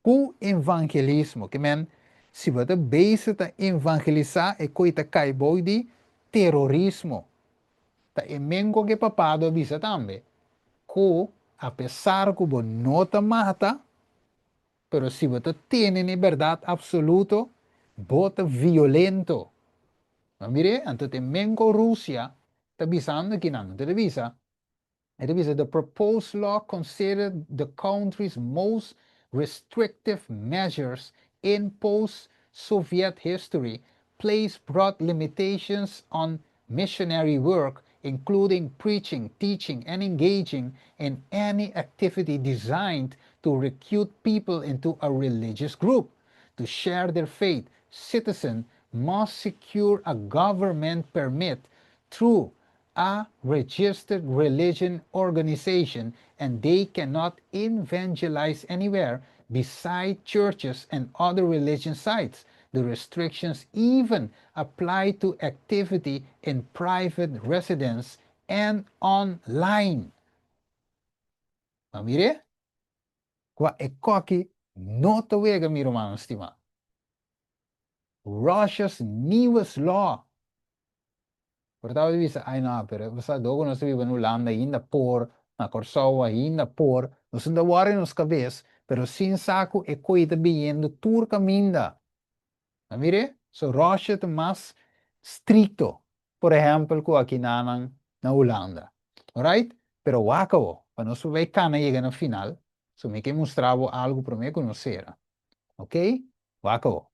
com evangelismo, que men, se você bezig te evangelizar, e coita cai boi de terrorismo. Tá e mengo que papado avisa também. Que, apesar que você não te mata, pero se você tem liberdade absoluta, você violento. Mas mire, então tem mengo Rússia, tá avisando que não te avisa. It is the proposed law considered the country's most restrictive measures in post-Soviet history, placed broad limitations on missionary work, including preaching, teaching, and engaging in any activity designed to recruit people into a religious group. To share their faith, citizens must secure a government permit through a registered religion organization, and they cannot evangelize anywhere beside churches and other religion sites. The restrictions even apply to activity in private residence and online. Maar mire, qua ekoki no te wega mi romano stima. Russia's newest law. Portava di vista, ai no, pero basta dogo non si vive in Olanda, ainda por, na Corsau, ainda por, non sono da guardare nos cabeça, pero sin saco e coita biendo turca minda. Mire, so Russia es más estricto, por ejemplo, que aquí na Holanda. Alright? Pero wakao, para nós ver cana llegar na final, so me que mostrava algo para me conhecer. Ok? Wakao.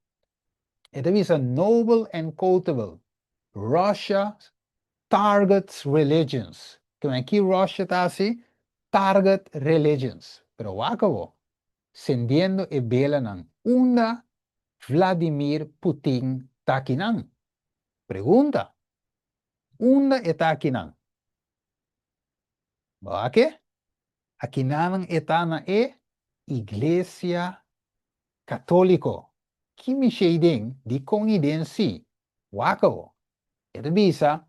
It is a noble and quotable. Russia targets religions. Que aqui Russia está assim, target religions. Pero wakao, sendiendo e belanan, una Vladimir Putin takinan. Pregunta. Unda etakinan. Bake? Akinan etana Iglesia Católico. Kimi shading di kongidensi. Wako. It bisa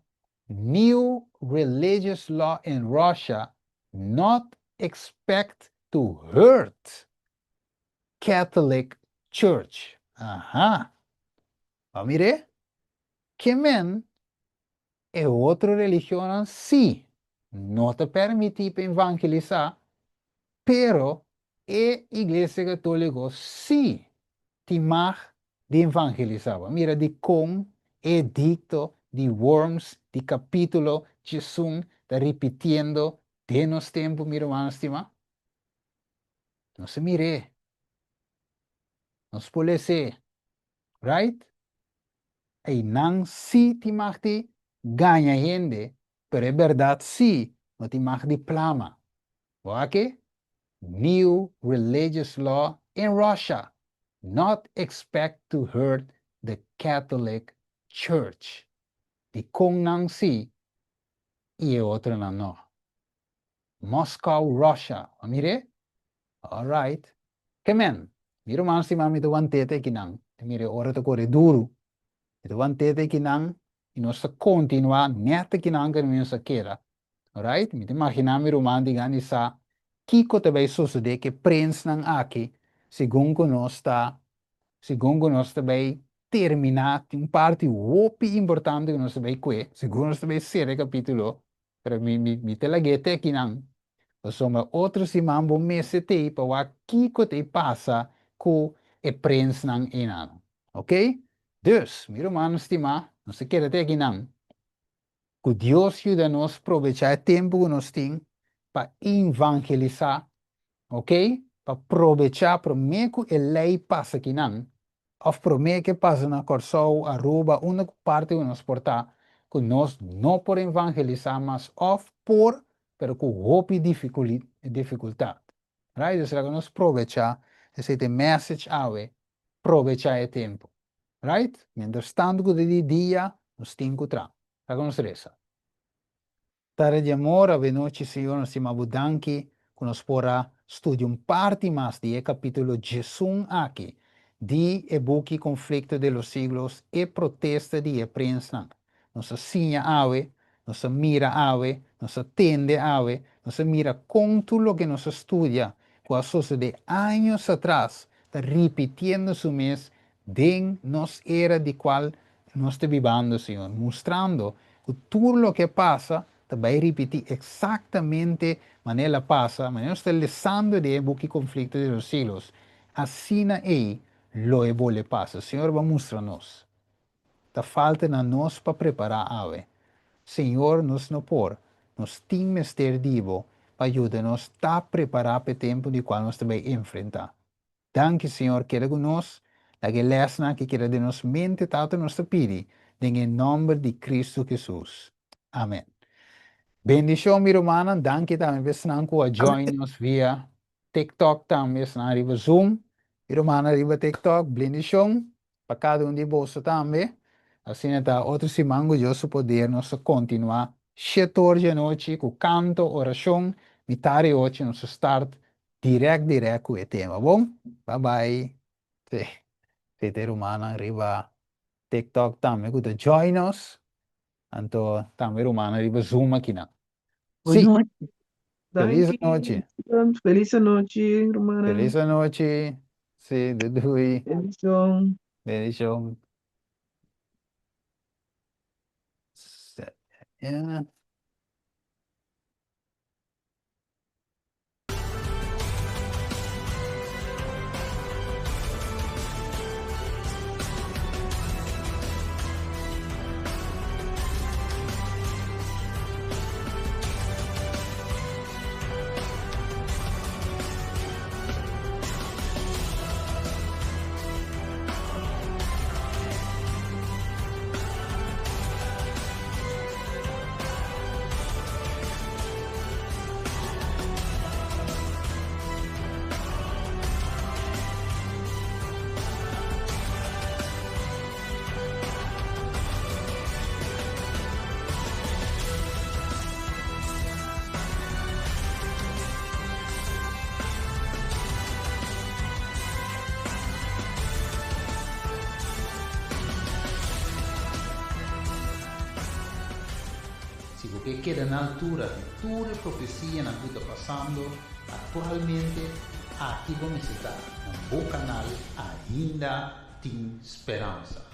new religious law in Russia not expect to hurt Catholic Church. Aha. Mire, que men e outra religião sim, não te permite evangelizar, pero a Igreja Católica sim te mag de evangelizar. Mira, de com edicto, de Worms, de capítulo, Jesus está repetindo de nos tempo, mira, hermano estima. Não se mire, não se pode ser, right? E não se te mag de ganha gente, pero é verdade sim, não te mag de plama. Okay? New religious law in Russia not expect to hurt the Catholic Church. De kong nang si, e outro não. Moscow, Russia. Mire? Alright. Kemen. Miro man si mami to wantete kinang. Mire ora to kore duro. Ito wantete kinang. Inosa continua neta kinang kan minsa kera. Alright? Mite imaginami romandi gani sa kiko te vai sucede que prens nang aki segundo nós vai terminar parte opi importante que nós vai que segundo nós vai ser capítulo para me te laguete aqui não soma outro simão bom mês te para o kiko te passa com e prens nang enano, ok? Dus, miro mano estima, não se quer até aqui não. Que Deus ajuda-nos a aproveitar o tempo que nós temos para evangelizar, ok? Para aproveitar para mim que a lei passa aqui não, ou para mim que passa na Corsol, Aruba, uma parte que nós portar, que nós não por evangelizar, mas of por, pero com roupa e dificuldade. Right? Então, que nós aproveitar esse message awe, aproveitar o tempo. Right? Mientras tanto que de dia, nós temos que entrar. Resa. Tare de amor, a noite, Senhor, nós temos danki, que nós porá estudar parte mais de capítulo Jesus aqui, de e-book conflito de los siglos e protesta de prensa. Nossa sinha ave, nossa mira ave, nossa tende ave, nossa mira com tudo o que nos estudia, com de anos atrás, está repetindo su mes, de nos era de qual nós estamos vivendo, Senhor, mostrando que tudo o que passa, vai repetir exatamente maneira passa, maneira está lesando de buque conflito de los siglos. Assim aí, lo ebole passa. Senhor, vai mostrar-nos. Tá falta na nós para preparar a ave. Senhor, nos não por, nos temos ter divo, para ajudar-nos a preparar para o tempo de qual nós também enfrentar. Danke, Senhor, quero conosco, a que lesna que quero de nos mente tanto nos pedi, em nome de Cristo Jesus. Amém. Bendição, minha irmã, danke também, pessoal, que join-nos via TikTok também, pessoal, arriba Zoom. Minha irmã, arriba TikTok, bendição, para cada de vocês também. Assim, está outro semana, eu poder nos continuar, 7 horas da noite, com canto, oração, mitare hoje, nos start, direto com o tema, bom? Bye bye. Se ter humana, arriba TikTok também, que join-nos. Então, também humana, arriba Zoom aqui, não. Boa Sim. noite. Feliz Danke. noite. Feliz noite, hermana. Feliz noite. Sim, Dudui. Bendición. Bendição. Yeah. porque queda na altura de toda a profecia na que está passando atualmente. Aqui vamos estar no bom canal, ainda tem esperança.